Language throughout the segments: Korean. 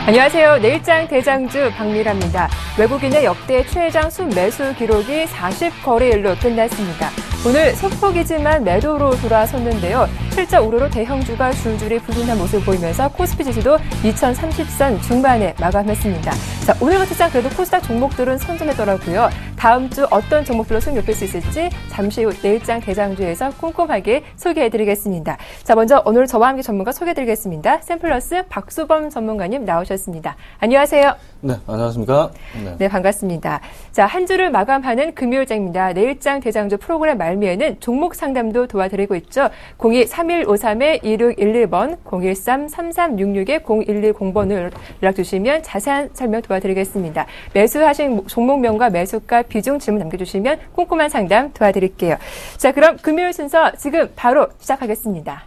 안녕하세요. 내일장 대장주 박미라입니다. 외국인의 역대 최장 순매수 기록이 40거래일로 끝났습니다. 오늘 소폭이지만 매도로 돌아섰는데요. 실적 우려로 대형주가 줄줄이 부진한 모습을 보이면서 코스피 지수도 2030선 중반에 마감했습니다. 자, 오늘 같은 장 그래도 코스닥 종목들은 선전했더라고요. 다음 주 어떤 종목들로 수익 높일 수 있을지 잠시 후 내일장 대장주에서 꼼꼼하게 소개해드리겠습니다. 자, 먼저 오늘 저와 함께 전문가 소개해드리겠습니다. 샘플러스 박수범 전문가님 나오셨습니다. 안녕하세요. 네, 안녕하십니까. 네, 반갑습니다. 자, 한 주를 마감하는 금요일장입니다. 내일장 대장주 프로그램 말미에는 종목 상담도 도와드리고 있죠. 02-3153-2611번, 013-3366-0110번을 연락 주시면 자세한 설명 도와드리겠습니다. 매수하신 종목명과 매수가 비중 질문 남겨주시면 꼼꼼한 상담 도와드릴게요. 자, 그럼 금요일 순서 지금 바로 시작하겠습니다.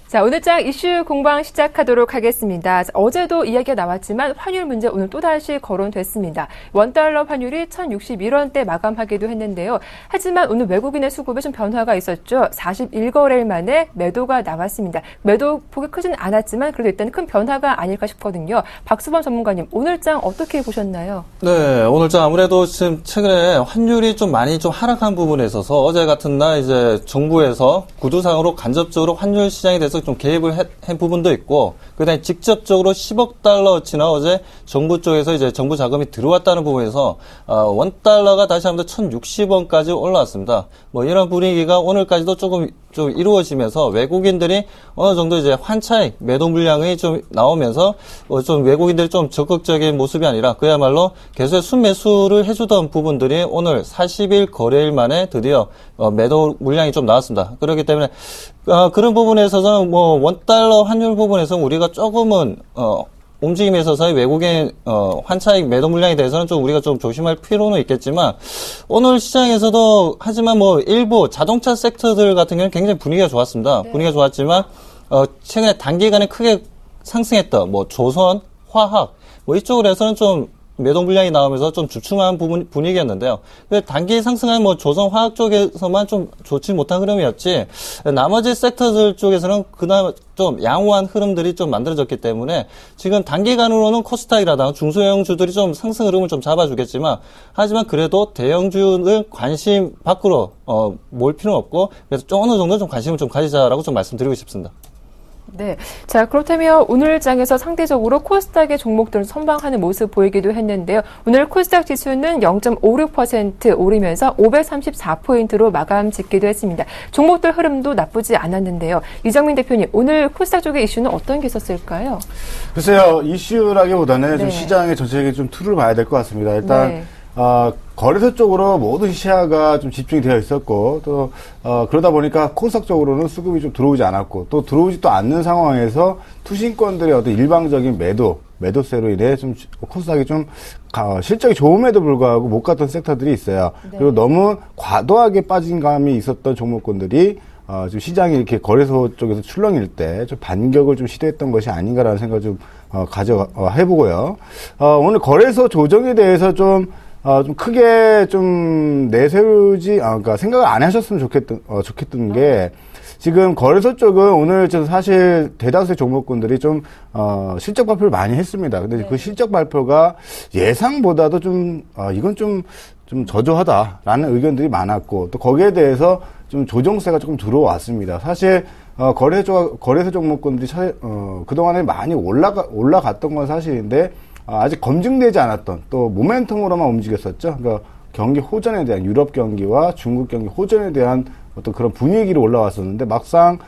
자, 오늘 장 이슈 공방 시작하도록 하겠습니다. 어제도 이야기가 나왔지만 환율 문제 오늘 또다시 거론됐습니다. 원달러 환율이 1,061원대 마감하기도 했는데요. 하지만 오늘 외국인의 수급에 좀 변화가 있었죠. 41거래일 만에 매도가 나왔습니다. 매도 폭이 크지는 않았지만 그래도 일단 큰 변화가 아닐까 싶거든요. 박수범 전문가님, 오늘 장 어떻게 보셨나요? 네, 오늘 장 아무래도 지금 최근에 환율이 좀 많이 좀 하락한 부분에 있어서 어제 같은 날 이제 정부에서 구두상으로 간접적으로 환율 시장에 대해서 좀 개입을 한 부분도 있고, 그다음에 직접적으로 10억 달러치나 어제 정부 쪽에서 이제 정부 자금이 들어왔다는 부분에서 원달러가 다시 한번 더 1,060원까지 올라왔습니다. 뭐 이런 분위기가 오늘까지도 조금 좀 이루어지면서 외국인들이 어느 정도 이제 환차익 매도 물량이 좀 나오면서 좀 외국인들이 좀 적극적인 모습이 아니라 그야말로 계속 순매수를 해주던 부분들이 오늘 40일 거래일 만에 드디어 매도 물량이 좀 나왔습니다. 그렇기 때문에 그런 부분에 있어서는 뭐 원달러 환율 부분에서 우리가 조금은 움직임에 있어서의 외국인 환차익 매도 물량에 대해서는 좀 우리가 좀 조심할 필요는 있겠지만, 오늘 시장에서도 하지만 뭐 일부 자동차 섹터들 같은 경우는 굉장히 분위기가 좋았습니다. 네. 분위기가 좋았지만 최근에 단기간에 크게 상승했던 뭐 조선, 화학 뭐 이쪽으로 해서는 좀 매도 물량이 나오면서 좀 주춤한 분위기였는데요. 단기 상승한 뭐 조선 화학 쪽에서만 좀 좋지 못한 흐름이었지, 나머지 섹터들 쪽에서는 그나마 좀 양호한 흐름들이 좀 만들어졌기 때문에 지금 단기간으로는 코스닥이라든가 중소형주들이 좀 상승 흐름을 좀 잡아주겠지만, 하지만 그래도 대형주는 관심 밖으로 몰 필요는 없고, 그래서 좀 어느 정도 좀 관심을 좀 가지자라고 좀 말씀드리고 싶습니다. 네. 자, 그렇다면 오늘 장에서 상대적으로 코스닥의 종목들을 선방하는 모습 보이기도 했는데요. 오늘 코스닥 지수는 0.56% 오르면서 534포인트로 마감 짓기도 했습니다. 종목들 흐름도 나쁘지 않았는데요. 이정민 대표님, 오늘 코스닥 쪽의 이슈는 어떤 게 있었을까요? 글쎄요, 이슈라기보다는 네. 좀 시장의 전체적인 좀 틀을 봐야 될 것 같습니다. 일단, 네. 거래소 쪽으로 모든 시야가 좀 집중이 되어 있었고, 또, 그러다 보니까 코스닥 쪽으로는 수급이 좀 들어오지 않았고, 또 들어오지도 않는 상황에서 투신권들의 어떤 일방적인 매도세로 인해 좀 코스닥이 좀 실적이 좋음에도 불구하고 못 갔던 섹터들이 있어요. 네. 그리고 너무 과도하게 빠진 감이 있었던 종목군들이 지금 시장이 이렇게 거래소 쪽에서 출렁일 때 좀 반격을 좀 시도했던 것이 아닌가라는 생각을 좀 해보고요. 오늘 거래소 조정에 대해서 좀 크게 좀 그러니까 생각을 안 하셨으면 좋겠던 게, 지금 거래소 쪽은 오늘 사실 대다수의 종목군들이 좀, 실적 발표를 많이 했습니다. 근데 네. 그 실적 발표가 예상보다도 이건 좀 저조하다라는 의견들이 많았고, 또 거기에 대해서 좀 조정세가 조금 들어왔습니다. 사실, 거래소 종목군들이 그동안에 많이 올라갔던 건 사실인데, 아직 검증되지 않았던 또 모멘텀으로만 움직였었죠. 그러니까 경기 호전에 대한, 유럽 경기와 중국 경기 호전에 대한 어떤 그런 분위기로 올라왔었는데, 막상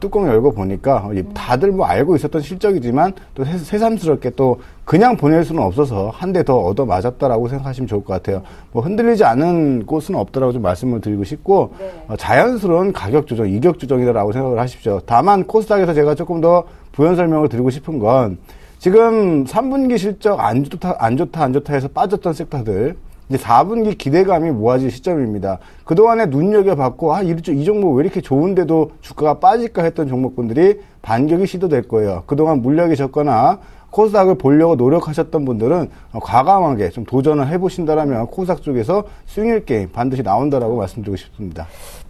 뚜껑을 열고 보니까 다들 뭐 알고 있었던 실적이지만 또 새삼스럽게 또 그냥 보낼 수는 없어서 한 대 더 얻어 맞았다라고 생각하시면 좋을 것 같아요. 뭐 흔들리지 않은 곳은 없더라고 좀 말씀을 드리고 싶고, 네. 자연스러운 가격 조정, 이격 조정이다라고 생각을 하십시오. 다만 코스닥에서 제가 조금 더 부연 설명을 드리고 싶은 건, 지금 3분기 실적 안 좋다 해서 빠졌던 섹터들, 이제 4분기 기대감이 모아질 시점입니다. 그동안에 눈여겨봤고, 이 종목 왜 이렇게 좋은데도 주가가 빠질까 했던 종목군들이 반격이 시도될 거예요. 그동안 물량이 적거나 코스닥을 보려고 노력하셨던 분들은 과감하게 좀 도전을 해보신다라면 코스닥 쪽에서 수익률 게임 반드시 나온다라고 말씀드리고 싶습니다.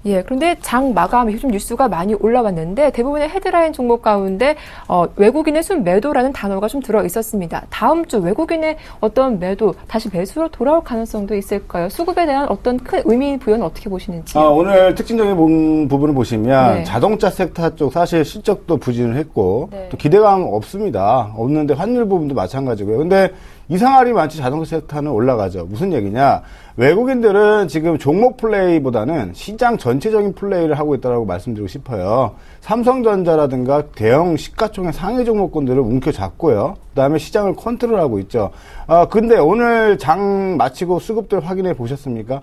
예, 그런데 장 마감 요즘 뉴스가 많이 올라왔는데 대부분의 헤드라인 종목 가운데 외국인의 순매도라는 단어가 좀 들어 있었습니다. 다음 주 외국인의 어떤 매도, 다시 매수로 돌아올 가능성도 있을까요? 수급에 대한 어떤 큰 의미 부여는 어떻게 보시는지? 오늘 특징적인 부분을 보시면 네. 자동차 섹터 쪽 사실 실적도 부진을 했고 네. 또 기대감 없습니다. 없는데 환율 부분도 마찬가지고요. 근데 이상할이 많지 자동차 섹터는 올라가죠. 무슨 얘기냐? 외국인들은 지금 종목 플레이보다는 시장 전체적인 플레이를 하고 있다고 말씀드리고 싶어요. 삼성전자라든가 대형 시가총액 상위 종목군들을 움켜잡고요. 그 다음에 시장을 컨트롤하고 있죠. 근데 오늘 장 마치고 수급들 확인해 보셨습니까?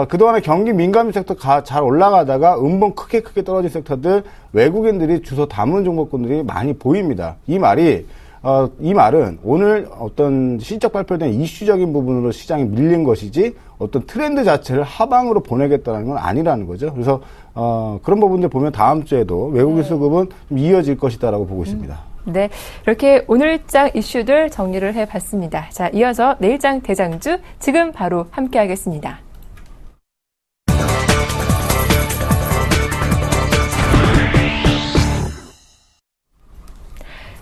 그동안에 경기 민감한 섹터 잘 올라가다가 음봉 크게 떨어진 섹터들 외국인들이 주워 담은 종목군들이 많이 보입니다. 이 말은 오늘 어떤 실적 발표된 이슈적인 부분으로 시장이 밀린 것이지 어떤 트렌드 자체를 하방으로 보내겠다는 건 아니라는 거죠. 그래서 그런 부분들 보면 다음 주에도 외국인 수급은 좀 이어질 것이다라고 보고 있습니다. 네, 이렇게 오늘장 이슈들 정리를 해봤습니다. 자, 이어서 내일장 대장주 지금 바로 함께하겠습니다.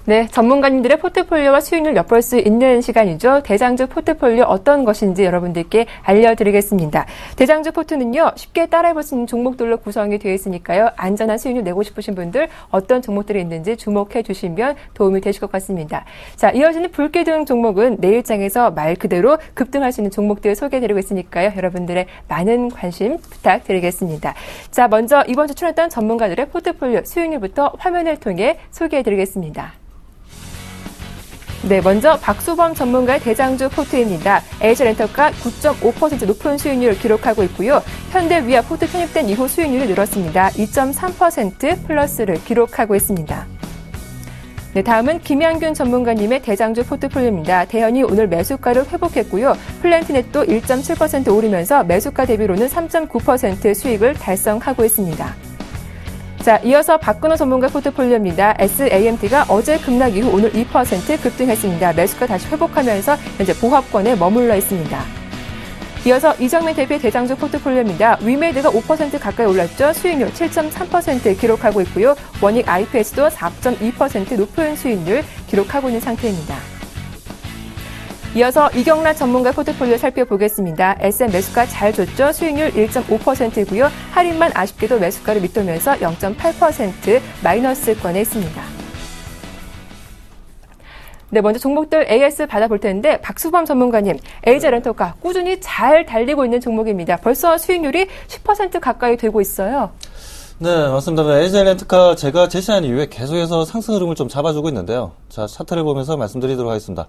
네, 전문가님들의 포트폴리오와 수익률 엿볼 수 있는 시간이죠. 대장주 포트폴리오 어떤 것인지 여러분들께 알려드리겠습니다. 대장주 포트는요, 쉽게 따라해볼 수 있는 종목들로 구성이 되어 있으니까요. 안전한 수익률 내고 싶으신 분들 어떤 종목들이 있는지 주목해 주시면 도움이 되실 것 같습니다. 자, 이어지는 불기둥 종목은 내일장에서 말 그대로 급등할 수 있는 종목들 소개해드리고 있으니까요. 여러분들의 많은 관심 부탁드리겠습니다. 자, 먼저 이번 주 출연했던 전문가들의 포트폴리오 수익률부터 화면을 통해 소개해드리겠습니다. 네, 먼저 박수범 전문가의 대장주 포트입니다. 에이즈렌터가 9.5% 높은 수익률을 기록하고 있고요. 현대위아 포트 편입된 이후 수익률이 늘었습니다. 2.3% 플러스를 기록하고 있습니다. 네, 다음은 김양균 전문가님의 대장주 포트폴리오입니다. 대현이 오늘 매수가를 회복했고요. 플랜티넷도 1.7% 오르면서 매수가 대비로는 3.9% 수익을 달성하고 있습니다. 자, 이어서 박근호 전문가 포트폴리오입니다. SAMT가 어제 급락 이후 오늘 2% 급등했습니다. 매수가 다시 회복하면서 현재 보합권에 머물러 있습니다. 이어서 이정민 대표의 대장주 포트폴리오입니다. 위메드가 5% 가까이 올랐죠. 수익률 7.3% 기록하고 있고요. 원익 IPS도 4.2% 높은 수익률 기록하고 있는 상태입니다. 이어서 이경란 전문가 포트폴리오 살펴보겠습니다. SM 매수가 잘 줬죠. 수익률 1.5%이고요. 할인만 아쉽게도 매수가를 밑돌면서 0.8% 마이너스권에 있습니다. 네, 먼저 종목들 AS 받아볼 텐데 박수범 전문가님, 에이즈렌터가 꾸준히 잘 달리고 있는 종목입니다. 벌써 수익률이 10% 가까이 되고 있어요. 네, 맞습니다. 에이즈렌터가 제가 제시한 이후에 계속해서 상승 흐름을 좀 잡아주고 있는데요. 자, 차트를 보면서 말씀드리도록 하겠습니다.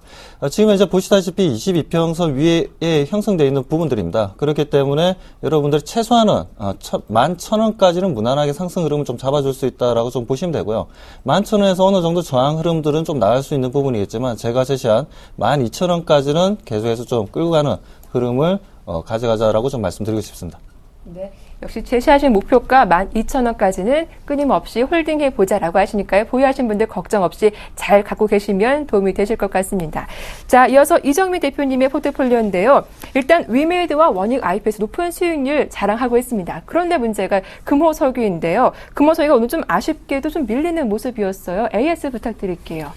지금 이제 보시다시피 22평선 위에 형성되어 있는 부분들입니다. 그렇기 때문에 여러분들이 최소한은 11,000원까지는 무난하게 상승 흐름을 좀 잡아줄 수 있다라고 좀 보시면 되고요. 11,000원에서 어느 정도 저항 흐름들은 좀 나갈 수 있는 부분이겠지만 제가 제시한 12,000원까지는 계속해서 좀 끌고 가는 흐름을 가져가자라고 좀 말씀드리고 싶습니다. 네. 역시 제시하신 목표가 12,000원까지는 끊임없이 홀딩해보자라고 하시니까요. 보유하신 분들 걱정 없이 잘 갖고 계시면 도움이 되실 것 같습니다. 자, 이어서 이정미 대표님의 포트폴리오인데요. 일단 위메이드와 원익 IPS 높은 수익률 자랑하고 있습니다. 그런데 문제가 금호석유인데요. 금호석유가 오늘 좀 아쉽게도 좀 밀리는 모습이었어요. AS 부탁드릴게요.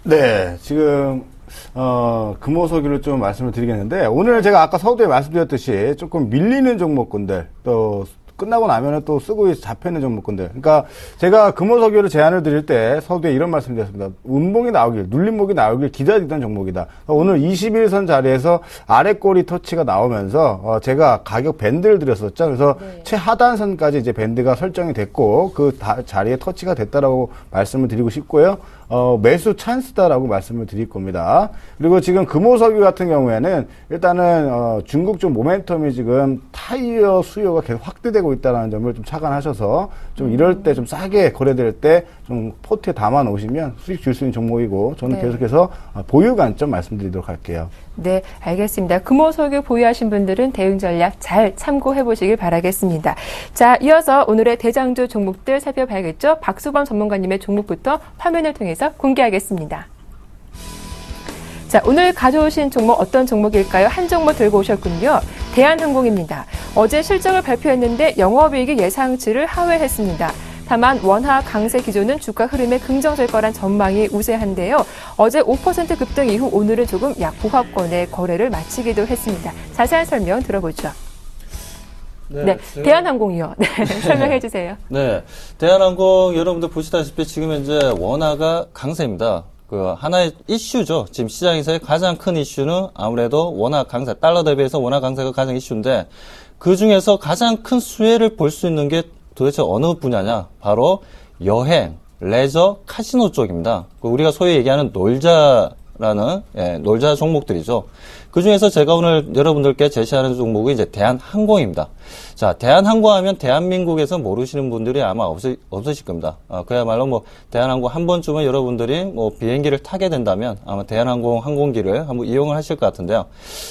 네, 지금 금호석유를 좀 말씀을 드리겠는데, 오늘 제가 아까 서두에 말씀드렸듯이 조금 밀리는 종목군들, 또 끝나고 나면은 또 쓰고 잡혀있는 종목군들. 그러니까 제가 금호석유를 제안을 드릴 때 서두에 이런 말씀 드렸습니다. 운봉이 나오길, 눌림목이 나오길 기다리던 종목이다. 오늘 21선 자리에서 아래 꼬리 터치가 나오면서 제가 가격 밴드를 드렸었죠. 그래서 네. 최하단선까지 이제 밴드가 설정이 됐고 그 자리에 터치가 됐다라고 말씀을 드리고 싶고요. 매수 찬스다라고 말씀을 드릴 겁니다. 그리고 지금 금호석유 같은 경우에는 일단은 중국 쪽 모멘텀이 지금 타이어 수요가 계속 확대되고 하고 있다는 점을 좀 착안하셔서 좀 이럴 때 좀 싸게 거래될 때 좀 포트에 담아 놓으시면 수익 줄 수 있는 종목이고 저는 네. 계속해서 보유 관점 말씀드리도록 할게요. 네, 알겠습니다. 금호석유 보유하신 분들은 대응 전략 잘 참고해 보시길 바라겠습니다. 자, 이어서 오늘의 대장주 종목들 살펴봐야겠죠? 박수범 전문가님의 종목부터 화면을 통해서 공개하겠습니다. 자, 오늘 가져오신 종목 어떤 종목일까요? 한 종목 들고 오셨군요. 대한항공입니다. 어제 실적을 발표했는데 영업이익이 예상치를 하회했습니다. 다만 원화 강세 기조는 주가 흐름에 긍정될 거란 전망이 우세한데요. 어제 5% 급등 이후 오늘은 조금 약보합권의 거래를 마치기도 했습니다. 자세한 설명 들어보죠. 네, 대한항공이요. 네, 설명해 주세요. 네, 대한항공 여러분들 보시다시피 지금 현재 원화가 강세입니다. 그 하나의 이슈죠. 지금 시장에서의 가장 큰 이슈는 아무래도 원화 강세, 달러 대비해서 원화 강세가 가장 이슈인데 그 중에서 가장 큰 수혜를 볼 수 있는 게 도대체 어느 분야냐? 바로 여행, 레저, 카지노 쪽입니다. 우리가 소위 얘기하는 놀자라는 놀자 종목들이죠. 그 중에서 제가 오늘 여러분들께 제시하는 종목이 이제 대한항공입니다. 자, 대한항공 하면 대한민국에서 모르시는 분들이 아마 없으실 겁니다. 그야말로 뭐 대한항공 한 번쯤은 여러분들이 뭐 비행기를 타게 된다면 아마 대한항공 항공기를 한번 이용을 하실 것 같은데요.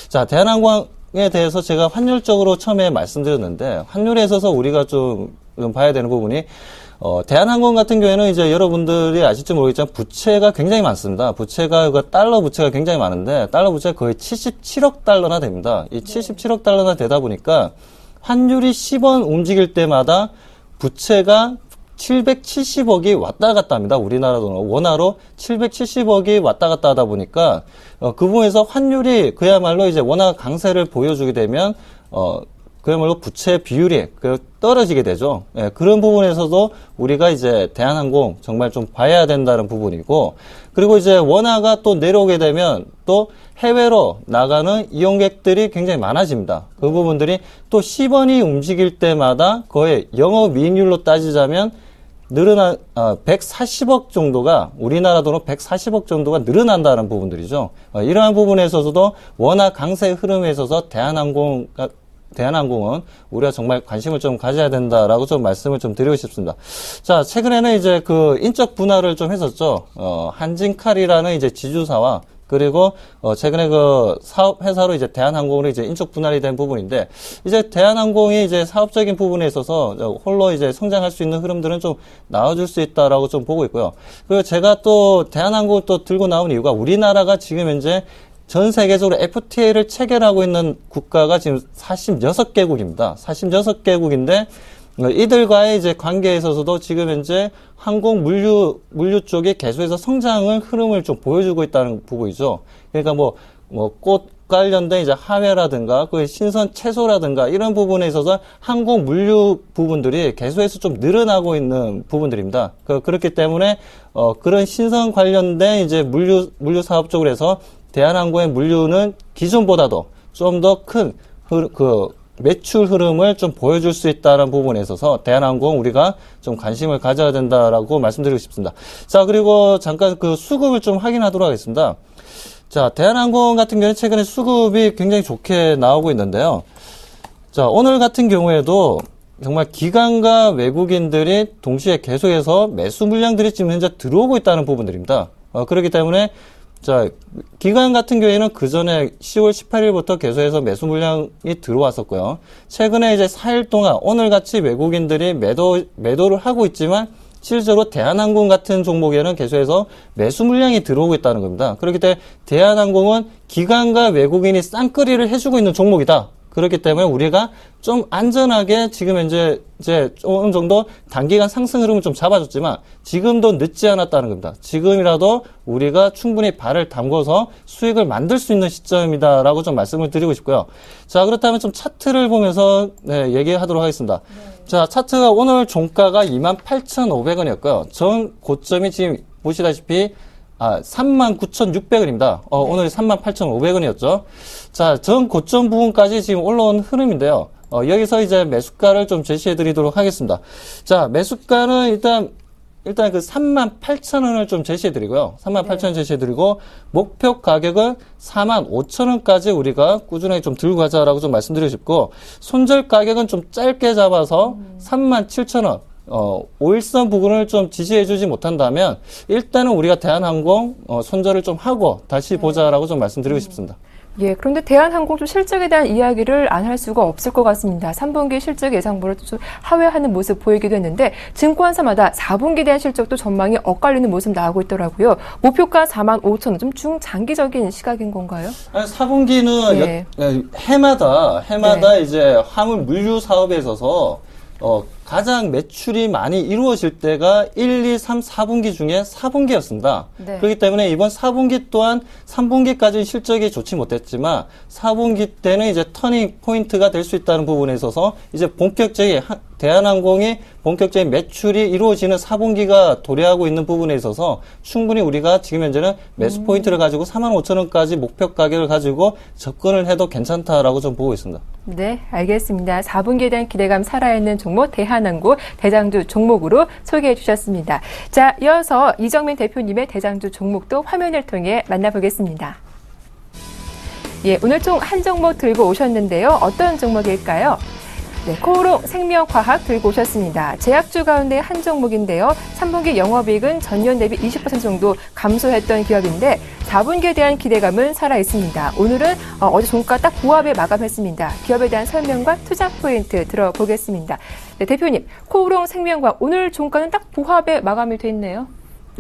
자, 대한항공에 대해서 제가 환율적으로 처음에 말씀드렸는데 환율에 있어서 우리가 좀 봐야 되는 부분이 대한항공 같은 경우에는 이제 여러분들이 아실지 모르겠지만 부채가 굉장히 많습니다. 부채가 달러 부채가 굉장히 많은데 달러 부채가 거의 77억 달러나 됩니다. 이 77억 달러나 되다 보니까 환율이 10원 움직일 때마다 부채가 770억이 왔다 갔다 합니다. 우리나라 돈으로 원화로 770억이 왔다 갔다 하다 보니까 그 부분에서 환율이 그야말로 이제 원화 강세를 보여주게 되면 그야말로 부채 비율이 떨어지게 되죠. 예, 그런 부분에서도 우리가 이제 대한항공 정말 좀 봐야 된다는 부분이고, 그리고 이제 원화가 또 내려오게 되면 또 해외로 나가는 이용객들이 굉장히 많아집니다. 그 부분들이 또 10원이 움직일 때마다 거의 영업이익률로 따지자면 늘어난 140억 정도가 우리나라 돈으로 140억 정도가 늘어난다는 부분들이죠. 이러한 부분에 있어서도 원화 강세 흐름에 있어서 대한항공은 우리가 정말 관심을 좀 가져야 된다라고 좀 말씀을 좀 드리고 싶습니다. 자, 최근에는 이제 그 인적 분할을 좀 했었죠. 한진칼이라는 이제 지주사와 그리고 최근에 그 사업 회사로 이제 대한항공으로 이제 인적 분할이 된 부분인데 이제 대한항공이 이제 사업적인 부분에 있어서 홀로 이제 성장할 수 있는 흐름들은 좀 나와줄 수 있다라고 좀 보고 있고요. 그리고 제가 또 대한항공을 또 들고 나온 이유가 우리나라가 지금 현재 전 세계적으로 FTA를 체결하고 있는 국가가 지금 46개국입니다. 46개국인데 이들과의 이제 관계에 있어서도 지금 현재 항공 물류 쪽이 계속해서 성장을 흐름을 좀 보여주고 있다는 부분이죠. 그러니까 꽃 관련된 이제 하회라든가 그 신선 채소라든가 이런 부분에 있어서 항공 물류 부분들이 계속해서 좀 늘어나고 있는 부분들입니다. 그렇기 때문에 그런 신선 관련된 이제 물류 사업 쪽으로 해서 대한항공의 물류는 기존보다도 좀 더 큰 매출 흐름을 좀 보여줄 수 있다는 부분에 있어서 대한항공 우리가 좀 관심을 가져야 된다라고 말씀드리고 싶습니다. 자, 그리고 잠깐 그 수급을 좀 확인하도록 하겠습니다. 자, 대한항공 같은 경우는 최근에 수급이 굉장히 좋게 나오고 있는데요. 자, 오늘 같은 경우에도 정말 기관과 외국인들이 동시에 계속해서 매수 물량들이 지금 현재 들어오고 있다는 부분들입니다. 그렇기 때문에 자, 기관 같은 경우에는 그 전에 10월 18일부터 계속해서 매수 물량이 들어왔었고요. 최근에 이제 4일 동안 오늘 같이 외국인들이 매도를 하고 있지만 실제로 대한항공 같은 종목에는 계속해서 매수 물량이 들어오고 있다는 겁니다. 그렇기 때문에 대한항공은 기관과 외국인이 쌍끌이를 해주고 있는 종목이다. 그렇기 때문에 우리가 좀 안전하게 지금 현재 이제 어느 정도 단기간 상승 흐름을 좀 잡아줬지만 지금도 늦지 않았다는 겁니다. 지금이라도 우리가 충분히 발을 담궈서 수익을 만들 수 있는 시점이다라고 좀 말씀을 드리고 싶고요. 자, 그렇다면 좀 차트를 보면서 얘기하도록 하겠습니다. 자, 차트가 오늘 종가가 28,500원이었고요. 전 고점이 지금 보시다시피 39,600원입니다. 오늘 38,500원이었죠. 자, 전 고점 부분까지 지금 올라온 흐름인데요. 여기서 이제 매수가를 좀 제시해 드리도록 하겠습니다. 자, 매수가는 일단 일단 그 38,000원을 좀 제시해드리고요. 38,000원 제시해드리고, 목표 가격은 45,000원까지 우리가 꾸준하게 좀 들고 가자라고 좀 말씀드리고 싶고, 손절 가격은 좀 짧게 잡아서 37,000원. 5일선 부근을 좀 지지해주지 못한다면, 일단은 우리가 대한항공, 손절을 좀 하고 다시 보자라고 좀 말씀드리고 싶습니다. 예, 그런데 대한항공 좀 실적에 대한 이야기를 안 할 수가 없을 것 같습니다. 3분기 실적 예상보다 좀 하회하는 모습 보이기도 했는데 증권사마다 4분기에 대한 실적도 전망이 엇갈리는 모습 나오고 있더라고요. 목표가 45,000원, 좀 중장기적인 시각인 건가요? 아니, 4분기는 예. 해마다 네. 이제 화물 물류 사업에 있어서 가장 매출이 많이 이루어질 때가 1, 2, 3, 4분기 중에 4분기였습니다. 네. 그렇기 때문에 이번 4분기 또한 3분기까지 실적이 좋지 못했지만 4분기 때는 이제 터닝 포인트가 될 수 있다는 부분에 있어서 이제 본격적인 대한항공이 본격적인 매출이 이루어지는 4분기가 도래하고 있는 부분에 있어서 충분히 우리가 지금 현재는 매수 포인트를 가지고 45,000원까지 목표 가격을 가지고 접근을 해도 괜찮다라고 좀 보고 있습니다. 네, 알겠습니다. 4분기에 대한 기대감 살아있는 종목 대한항공 대장주 종목으로 소개해 주셨습니다. 자, 이어서 이정민 대표님의 대장주 종목도 화면을 통해 만나보겠습니다. 예, 오늘 총 한 종목 들고 오셨는데요. 어떤 종목일까요? 네, 코오롱 생명과학 들고 오셨습니다. 제약주 가운데 한 종목인데요. 3분기 영업이익은 전년 대비 20% 정도 감소했던 기업인데 4분기에 대한 기대감은 살아있습니다. 오늘은 어제 종가 딱 보합에 마감했습니다. 기업에 대한 설명과 투자 포인트 들어보겠습니다. 네, 대표님, 코오롱 생명과학 오늘 종가는 딱 보합에 마감이 돼 있네요.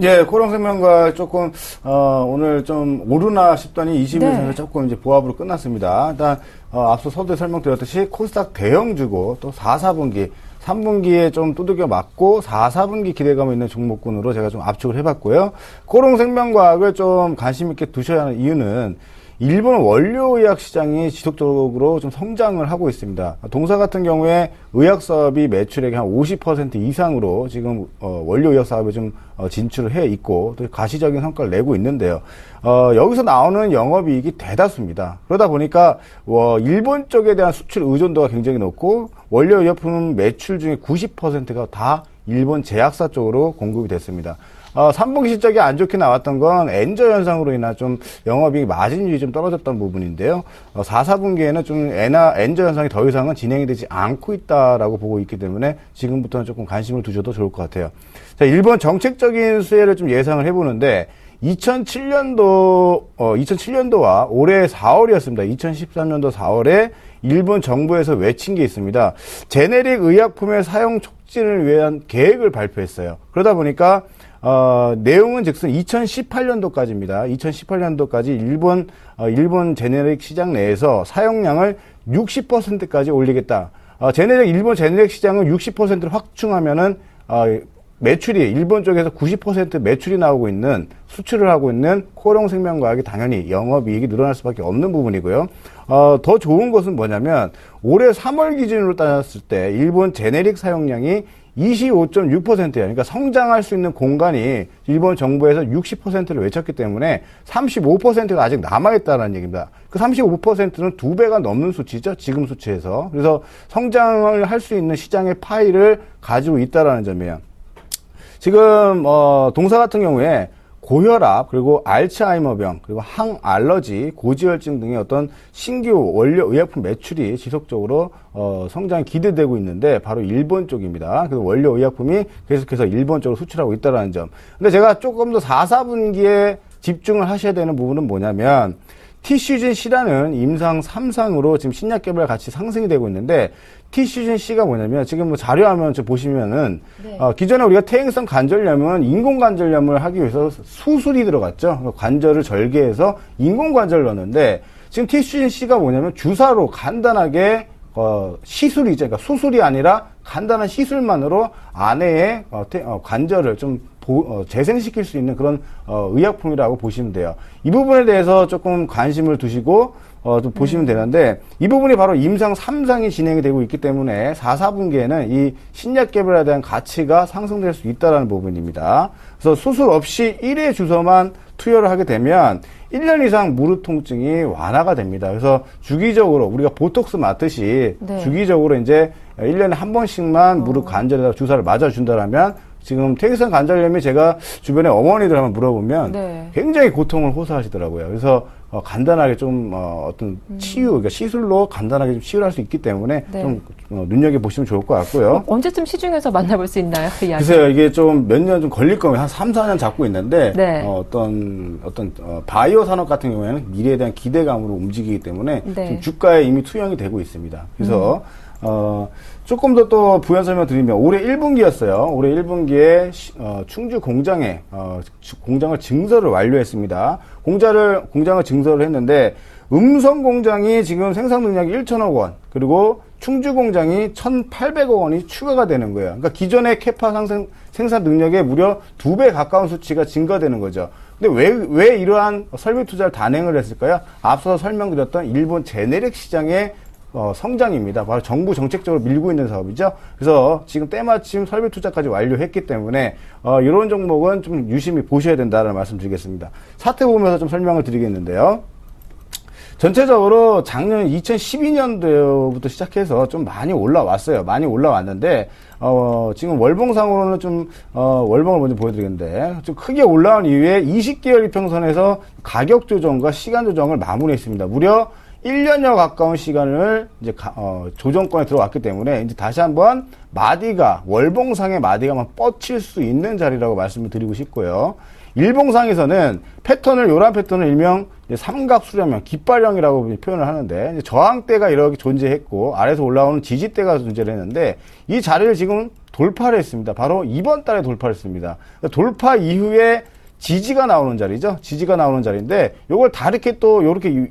예, 코오롱생명과 조금, 오늘 좀 오르나 싶더니 21선에서 네. 조금 이제 보합으로 끝났습니다. 일단, 앞서 서두에 설명드렸듯이 코스닥 대형주고 또 4, 4분기, 3분기에 좀 두들겨 맞고 4, 4분기 기대감 있는 종목군으로 제가 좀 압축을 해봤고요. 코오롱생명과학을 좀 관심 있게 두셔야 하는 이유는 일본 원료의학 시장이 지속적으로 좀 성장을 하고 있습니다. 동사 같은 경우에 의학 사업이 매출액의 한 50% 이상으로 지금 원료의학 사업에 좀 진출을 해 있고 또 가시적인 성과를 내고 있는데요. 여기서 나오는 영업이익이 대다수입니다. 그러다 보니까 일본 쪽에 대한 수출 의존도가 굉장히 높고 원료의약품 매출 중에 90%가 다 일본 제약사 쪽으로 공급이 됐습니다. 3분기 실적이 안 좋게 나왔던 건 엔저 현상으로 인한 좀 영업이익 마진율이 좀 떨어졌던 부분인데요. 4, 4분기에는 좀 엔저 현상이 더 이상은 진행이 되지 않고 있다라고 보고 있기 때문에 지금부터는 조금 관심을 두셔도 좋을 것 같아요. 자, 일본 정책적인 수혜를 좀 예상을 해보는데 2007년도와 올해 4월이었습니다. 2013년도 4월에 일본 정부에서 외친 게 있습니다. 제네릭 의약품의 사용 촉진을 위한 계획을 발표했어요. 그러다 보니까 내용은 즉슨 2018년도까지입니다. 2018년도까지 일본 제네릭 시장 내에서 사용량을 60%까지 올리겠다. 일본 제네릭 시장을 60%를 확충하면은, 매출이, 일본 쪽에서 90% 매출이 나오고 있는, 수출을 하고 있는 코오롱생명과학이 당연히 영업이익이 늘어날 수밖에 없는 부분이고요. 더 좋은 것은 뭐냐면, 올해 3월 기준으로 따졌을 때, 일본 제네릭 사용량이 25.6%예요. 그러니까 성장할 수 있는 공간이 일본 정부에서 60%를 외쳤기 때문에 35%가 아직 남아있다는 얘기입니다. 그 35%는 2배가 넘는 수치죠. 지금 수치에서. 그래서 성장을 할 수 있는 시장의 파이를 가지고 있다는 점이에요. 지금 동사 같은 경우에 고혈압, 그리고 알츠하이머병, 그리고 항알러지, 고지혈증 등의 어떤 신규 원료 의약품 매출이 지속적으로 성장이 기대되고 있는데 바로 일본 쪽입니다. 그래서 원료 의약품이 계속해서 일본 쪽으로 수출하고 있다는 점. 근데 제가 조금 더 4, 4분기에 집중을 하셔야 되는 부분은 뭐냐면 티슈진 C라는 임상 3상으로 지금 신약 개발 같이 상승이 되고 있는데 티슈진 C가 뭐냐면 지금 뭐 자료화면 보시면은 네. 기존에 우리가 퇴행성 관절염은 인공 관절염을 하기 위해서 수술이 들어갔죠. 관절을 절개해서 인공 관절을 넣었는데 지금 티슈진 C가 뭐냐면 주사로 간단하게 시술이죠. 그러니까 수술이 아니라 간단한 시술만으로 안에의 관절을 좀 재생시킬 수 있는 그런 의약품이라고 보시면 돼요. 이 부분에 대해서 조금 관심을 두시고 좀 보시면 되는데 이 부분이 바로 임상 3상이 진행이 되고 있기 때문에 4, 4분기에는 이 신약 개발에 대한 가치가 상승될 수 있다는 부분입니다. 그래서 수술 없이 1회 주사만 투여를 하게 되면 1년 이상 무릎 통증이 완화가 됩니다. 그래서 주기적으로 우리가 보톡스 맞듯이 네. 주기적으로 이제 1년에 한 번씩만 무릎 관절에다 주사를 맞아준다면 지금 퇴행성 관절염이 제가 주변에 어머니들 한번 물어보면 네. 굉장히 고통을 호소하시더라고요. 그래서 간단하게 좀 어떤 치유, 그러니까 시술로 간단하게 좀 치유를 할 수 있기 때문에 네. 좀 눈여겨 보시면 좋을 것 같고요. 언제쯤 시중에서 만나볼 수 있나요? 그 이야기. 글쎄요, 이게 좀 몇 년 좀 걸릴 거면 한 3, 4년 잡고 있는데, 네. 어떤 바이오 산업 같은 경우에는 미래에 대한 기대감으로 움직이기 때문에 네. 지금 주가에 이미 투영이 되고 있습니다. 그래서, 조금 더 또 부연 설명 드리면 올해 1분기였어요. 올해 1분기에 충주 공장에 공장을 증설을 완료했습니다. 공장을 증설을 했는데 음성 공장이 지금 생산 능력이 1천억 원, 그리고 충주 공장이 1,800억 원이 추가가 되는 거예요. 그러니까 기존의 캐파 생산 능력에 무려 2배 가까운 수치가 증가되는 거죠. 근데 왜 이러한 설비 투자를 단행을 했을까요? 앞서 설명드렸던 일본 제네릭 시장의 성장입니다. 바로 정부 정책적으로 밀고 있는 사업이죠. 그래서 지금 때마침 설비 투자까지 완료했기 때문에 이런 종목은 좀 유심히 보셔야 된다는 말씀 드리겠습니다. 사태 보면서 좀 설명을 드리겠는데요. 전체적으로 작년 2012년도부터 시작해서 좀 많이 올라왔어요. 많이 올라왔는데 지금 월봉상으로는 좀 월봉을 먼저 보여드리겠는데 좀 크게 올라온 이후에 20개월 이평선에서 가격 조정과 시간 조정을 마무리했습니다. 무려 1년여 가까운 시간을 이제 조정권에 들어왔기 때문에 이제 다시 한번 월봉상의 마디가 한번 뻗칠 수 있는 자리라고 말씀을 드리고 싶고요. 일봉상에서는 요런 패턴을 일명 삼각 수렴형, 깃발형이라고 표현을 하는데, 이제 저항대가 이렇게 존재했고, 아래에서 올라오는 지지대가 존재를 했는데, 이 자리를 지금 돌파를 했습니다. 바로 이번 달에 돌파를 했습니다. 돌파 이후에 지지가 나오는 자리죠. 지지가 나오는 자리인데, 요걸 다르게 또,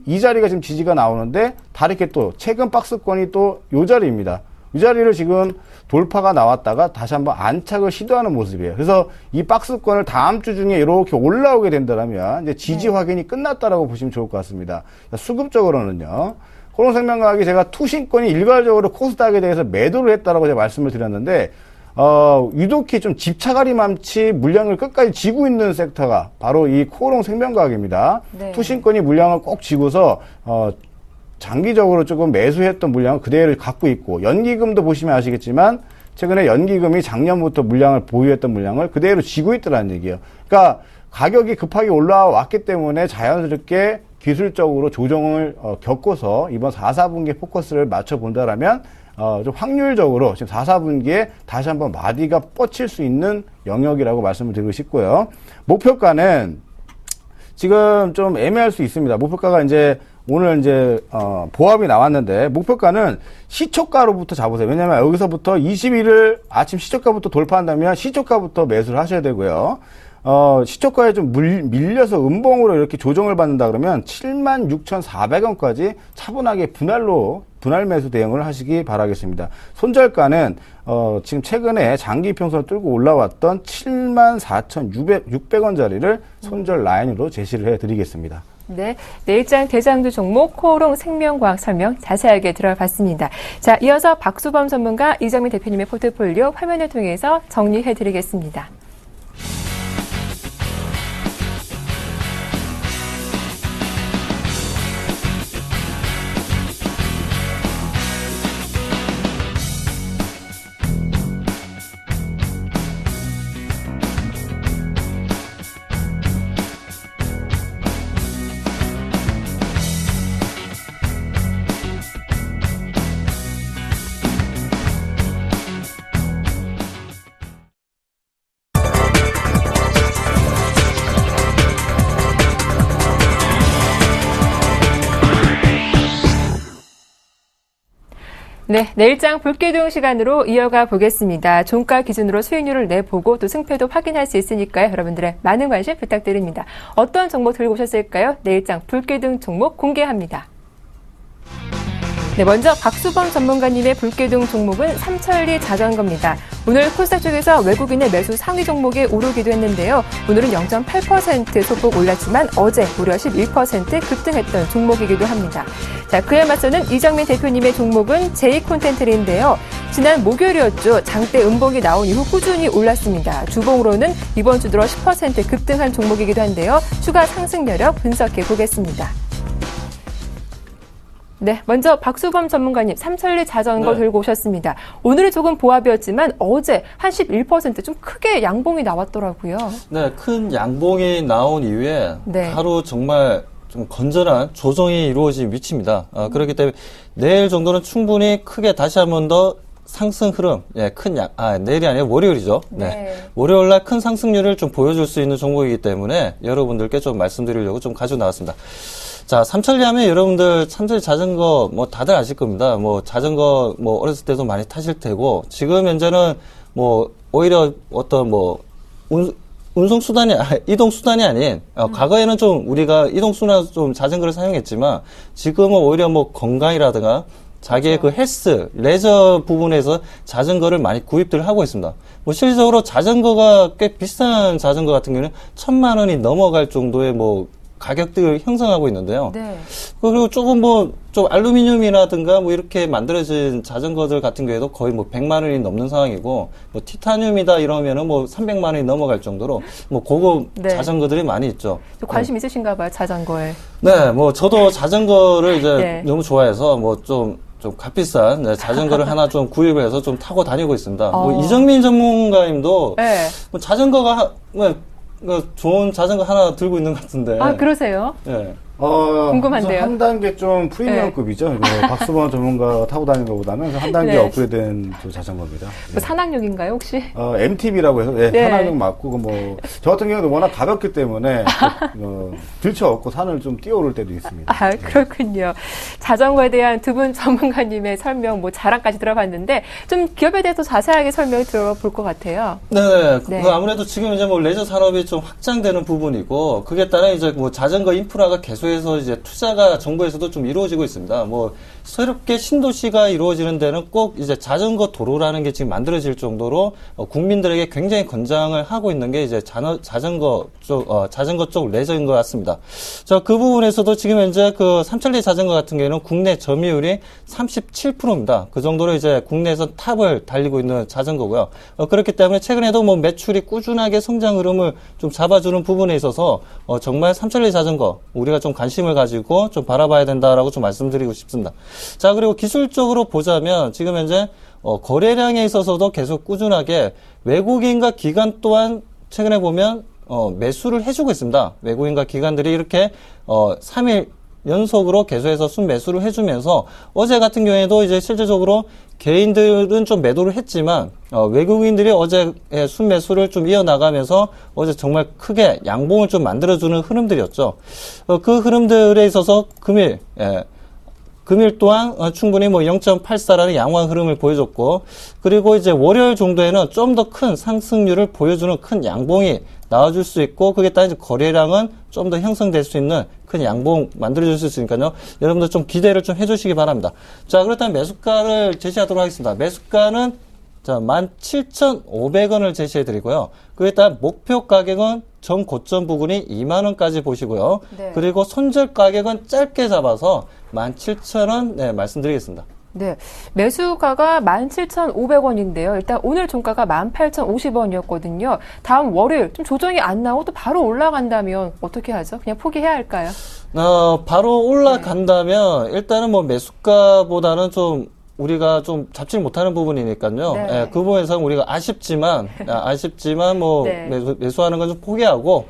이 자리가 지금 지지가 나오는데, 다르게 또, 최근 박스권이 또 요 자리입니다. 이 자리를 지금 돌파가 나왔다가 다시 한번 안착을 시도하는 모습이에요. 그래서 이 박스권을 다음 주 중에 이렇게 올라오게 된다면 이제 지지 확인이 끝났다라고 보시면 좋을 것 같습니다. 수급적으로는요. 코롱생명과학이 제가 투신권이 일괄적으로 코스닥에 대해서 매도를 했다라고 제가 말씀을 드렸는데 유독히 좀 집차가리맘치 물량을 끝까지 쥐고 있는 섹터가 바로 이 코롱생명과학입니다. 네. 투신권이 물량을 꼭 쥐고서 장기적으로 조금 매수했던 물량을 그대로 갖고 있고, 연기금도 보시면 아시겠지만 최근에 연기금이 작년부터 보유했던 물량을 그대로 쥐고 있더라는 얘기예요. 그러니까 가격이 급하게 올라왔기 때문에 자연스럽게 기술적으로 조정을 겪고서 이번 4, 4분기에 포커스를 맞춰본다라면 좀 확률적으로 지금 4, 4분기에 다시 한번 마디가 뻗칠 수 있는 영역이라고 말씀을 드리고 싶고요. 목표가는 지금 좀 애매할 수 있습니다. 목표가가 오늘 보합이 나왔는데, 목표가는 시초가로부터 잡으세요. 왜냐면 여기서부터 21일 아침 시초가부터 돌파한다면 시초가부터 매수를 하셔야 되고요. 시초가에 좀 밀려서 음봉으로 이렇게 조정을 받는다 그러면 76,400원까지 차분하게 분할 매수 대응을 하시기 바라겠습니다. 손절가는 지금 최근에 장기 평선을 뚫고 올라왔던 74,600원짜리를 손절 라인으로 제시를 해드리겠습니다. 네, 내일장 대장주 종목 코오롱 생명과학 설명 자세하게 들어봤습니다. 자, 이어서 박수범 전문가 이정민 대표님의 포트폴리오 화면을 통해서 정리해드리겠습니다. 네, 내일장 볼기둥 시간으로 이어가 보겠습니다. 종가 기준으로 수익률을 내보고 또 승패도 확인할 수 있으니까요. 여러분들의 많은 관심 부탁드립니다. 어떤 종목 들고 오셨을까요? 내일장 볼기둥 종목 공개합니다. 네, 먼저 박수범 전문가님의 볼기둥 종목은 삼천리 자전거입니다. 오늘 코스닥 쪽에서 외국인의 매수 상위 종목에 오르기도 했는데요. 오늘은 0.8% 소폭 올랐지만 어제 무려 11% 급등했던 종목이기도 합니다. 자, 그에 맞서는 이정민 대표님의 종목은 제이콘텐트리인데요. 지난 목요일이었죠. 장대 음봉이 나온 이후 꾸준히 올랐습니다. 주봉으로는 이번 주 들어 10% 급등한 종목이기도 한데요. 추가 상승 여력 분석해 보겠습니다. 네, 먼저 박수범 전문가님 삼천리 자전거 네. 들고 오셨습니다. 오늘은 조금 보합이었지만 어제 한 11%좀 크게 양봉이 나왔더라고요. 네, 큰 양봉이 나온 이후에 네. 하루 정말 좀 건전한 조정이 이루어진 위치입니다. 그렇기 때문에 내일 정도는 충분히 크게 다시 한 번 더 상승 흐름, 내일이 아니라 월요일이죠. 네. 월요일 날 큰 상승률을 좀 보여줄 수 있는 종목이기 때문에 여러분들께 좀 말씀드리려고 좀 가지고 나왔습니다. 자, 삼천리 하면 여러분들 삼천리 자전거 뭐 다들 아실 겁니다. 뭐 자전거 뭐 어렸을 때도 많이 타실 테고 지금 현재는 뭐 오히려 어떤 뭐 이동 수단이 아닌, 과거에는 좀 우리가 이동 수단 좀 자전거를 사용했지만, 지금은 오히려 뭐 건강이라든가, 자기의 그 헬스, 레저 부분에서 자전거를 많이 구입들 하고 있습니다. 뭐 실질적으로 자전거가 꽤 비싼 자전거 같은 경우는 1,000만 원이 넘어갈 정도의 뭐 가격들을 형성하고 있는데요. 네. 그리고 조금 좀 알루미늄이라든가 뭐 이렇게 만들어진 자전거들 같은 경우에도 거의 뭐 100만 원이 넘는 상황이고, 뭐 티타늄이다 이러면은 뭐 300만 원이 넘어갈 정도로 뭐 고급 네. 자전거들이 많이 있죠. 관심 있으신가 봐요, 자전거에. 네, 뭐 저도 자전거를 이제 네. 너무 좋아해서 뭐 좀 값비싼 자전거를 하나 좀 구입을 해서 좀 타고 다니고 있습니다. 뭐 이정민 전문가님도 네. 뭐 자전거가 좋은 자전거 하나 들고 있는 것 같은데. 아, 그러세요? 네. 궁금한데요. 한 단계 좀 프리미엄급이죠. 네. 박수범 전문가가 타고 다니는 것보다는 한 단계 네. 업그레이드된 자전거입니다. 뭐 산악용인가요, 혹시? MTB라고 해서 네. 산악용 맞고 저 같은 경우는 워낙 가볍기 때문에 들쳐업고 산을 좀 뛰어오를 때도 있습니다. 아, 그렇군요. 자전거에 대한 두 분 전문가님의 설명, 뭐 자랑까지 들어봤는데 좀 기업에 대해서 자세하게 설명을 들어볼 것 같아요. 네, 네. 아무래도 지금 이제 뭐 레저 산업이 좀 확장되는 부분이고, 그게 따라 이제 뭐 자전거 인프라가 계속해서 이제 투자가 정부에서도 좀 이루어지고 있습니다. 뭐 새롭게 신도시가 이루어지는 데는 꼭 이제 자전거 도로라는 게 지금 만들어질 정도로 국민들에게 굉장히 권장을 하고 있는 게 이제 자전거 쪽 레저인 것 같습니다. 자, 그 부분에서도 지금 현재 그 삼천리 자전거 같은 경우에는 국내 점유율이 37%입니다. 그 정도로 이제 국내에서 탑을 달리고 있는 자전거고요. 그렇기 때문에 최근에도 뭐 매출이 꾸준하게 성장 흐름을 좀 잡아주는 부분에 있어서 정말 삼천리 자전거 우리가 좀 관심을 가지고 좀 바라봐야 된다라고 좀 말씀드리고 싶습니다. 자, 그리고 기술적으로 보자면 지금 현재 거래량에 있어서도 계속 꾸준하게 외국인과 기관 또한 최근에 보면 매수를 해주고 있습니다. 외국인과 기관들이 이렇게 3일 연속으로 계속해서 순매수를 해주면서 어제 같은 경우에도 이제 실질적으로 개인들은 좀 매도를 했지만 외국인들이 어제 순매수를 좀 이어나가면서 어제 정말 크게 양봉을 좀 만들어주는 흐름들이었죠. 그 흐름들에 있어서 금일 또한 충분히 뭐 0.84라는 양호한 흐름을 보여줬고, 그리고 이제 월요일 정도에는 좀 더 큰 상승률을 보여주는 큰 양봉이 나와줄 수 있고, 그게 따라 이제 거래량은 좀 더 형성될 수 있는 큰 양봉 만들어줄 수 있으니까요. 여러분들 좀 기대를 좀 해주시기 바랍니다. 자, 그렇다면 매수가를 제시하도록 하겠습니다. 매수가는 자, 17,500원을 제시해 드리고요. 그에 따른 목표 가격은 전 고점 부근이 2만원까지 보시고요. 네. 그리고 손절 가격은 짧게 잡아서 17,000원 말씀드리겠습니다. 네. 매수가가 17,500원인데요. 일단 오늘 종가가 18,050원이었거든요. 다음 월요일 좀 조정이 안 나오고 또 바로 올라간다면 어떻게 하죠? 그냥 포기해야 할까요? 바로 올라간다면 일단은 뭐 매수가보다는 좀 우리가 좀 잡지 못하는 부분이니까요. 네. 예, 그 부분에서 우리가 아쉽지만 뭐 네. 매수하는 건 좀 포기하고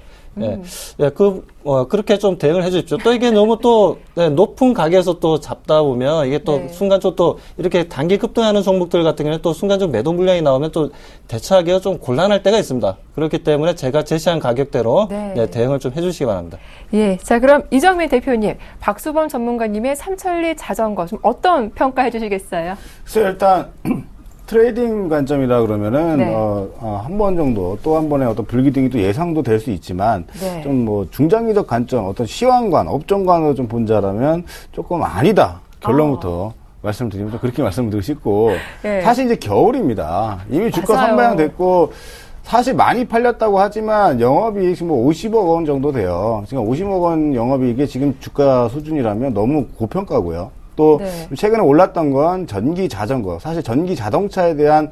그렇게 좀 대응을 해 주십시오. 또 이게 너무 또 높은 가격에서 또 잡다 보면 이게 또 네. 순간 또 이렇게 단기 급등하는 종목들 같은 경우는 또 순간 좀 매도 물량이 나오면 또 대처하기가 좀 곤란할 때가 있습니다. 그렇기 때문에 제가 제시한 가격대로 네. 대응을 좀 해주시기 바랍니다. 예. 자, 그럼 이정민 대표님, 박수범 전문가님의 삼천리 자전거 좀 어떤 평가해 주시겠어요? 그래서 일단 트레이딩 관점이라 그러면은 네. 한 번 정도 또 한 번의 어떤 불기둥이 또 예상도 될 수 있지만 네. 좀 뭐 중장기적 관점, 어떤 시황관, 업종관으로 좀 본자라면 조금 아니다 결론부터 말씀드리면 좀 그렇게 말씀드리고 싶고 네. 사실 이제 겨울입니다. 이미 주가 맞아요. 선방됐고 사실 많이 팔렸다고 하지만 영업이익 지금 뭐 50억 원 정도 돼요. 지금 50억 원 영업이익이 지금 주가 수준이라면 너무 고평가고요. 또 네. 최근에 올랐던 건 전기 자전거. 사실 전기 자동차에 대한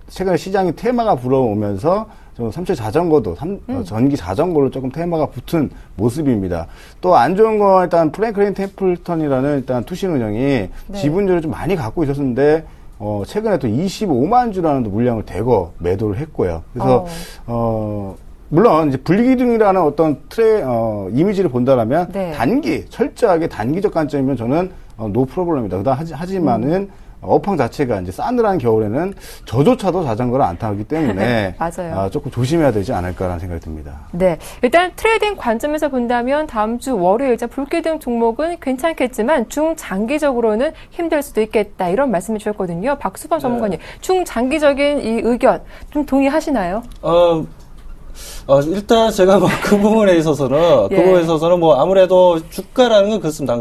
최근에 시장이 테마가 불어오면서 좀 삼철 자전거도 전기 자전거로 조금 테마가 붙은 모습입니다. 또 안 좋은 건 일단 프랭클린 템플턴이라는 일단 투신은행이 네. 지분율을 좀 많이 갖고 있었는데 최근에 또 25만 주라는 물량을 대거 매도를 했고요. 그래서 물론 이제 불기둥이라는 어떤 이미지를 본다라면 네. 철저하게 단기적 관점이면 저는 노 프로블럼이다. 하지만은 업황 자체가 이제 싸늘한 겨울에는 저조차도 자전거를 안 타기 때문에 맞아요. 조금 조심해야 되지 않을까라는 생각이 듭니다. 네, 일단 트레이딩 관점에서 본다면 다음 주 월요일자 불기둥 종목은 괜찮겠지만 중장기적으로는 힘들 수도 있겠다 이런 말씀을 주셨거든요. 박수범 전문가님, 중장기적인 이 의견 좀 동의하시나요? 일단 제가 뭐 그 부분에 있어서는 뭐 아무래도 주가라는 건 그렇습니다,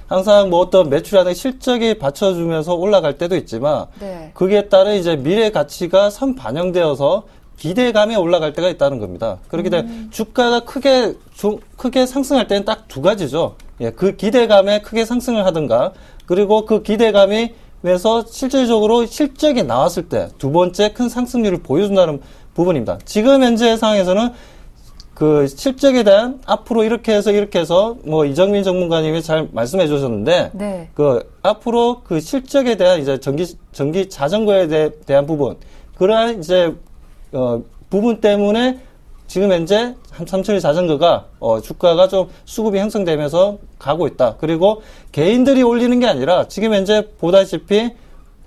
항상 뭐 어떤 매출이라든 실적이 받쳐주면서 올라갈 때도 있지만 네. 그에 따른 이제 미래 가치가 선반영되어서 기대감에 올라갈 때가 있다는 겁니다. 그렇기 때문에 주가가 크게 상승할 때는 딱 두 가지죠. 예, 그 기대감에 크게 상승을 하든가 그리고 그 기대감에서 실질적으로 실적이 나왔을 때 두 번째 큰 상승률을 보여준다는 부분입니다. 지금 현재 상황에서는 그 실적에 대한 앞으로 이렇게 해서 뭐 이정민 전문가님이 잘 말씀해 주셨는데 네. 그 앞으로 그 실적에 대한 이제 전기 자전거에 대한 부분 그러한 이제 부분 때문에 지금 현재 삼천리 자전거가 주가가 좀 수급이 형성되면서 가고 있다. 그리고 개인들이 올리는 게 아니라 지금 현재 보다시피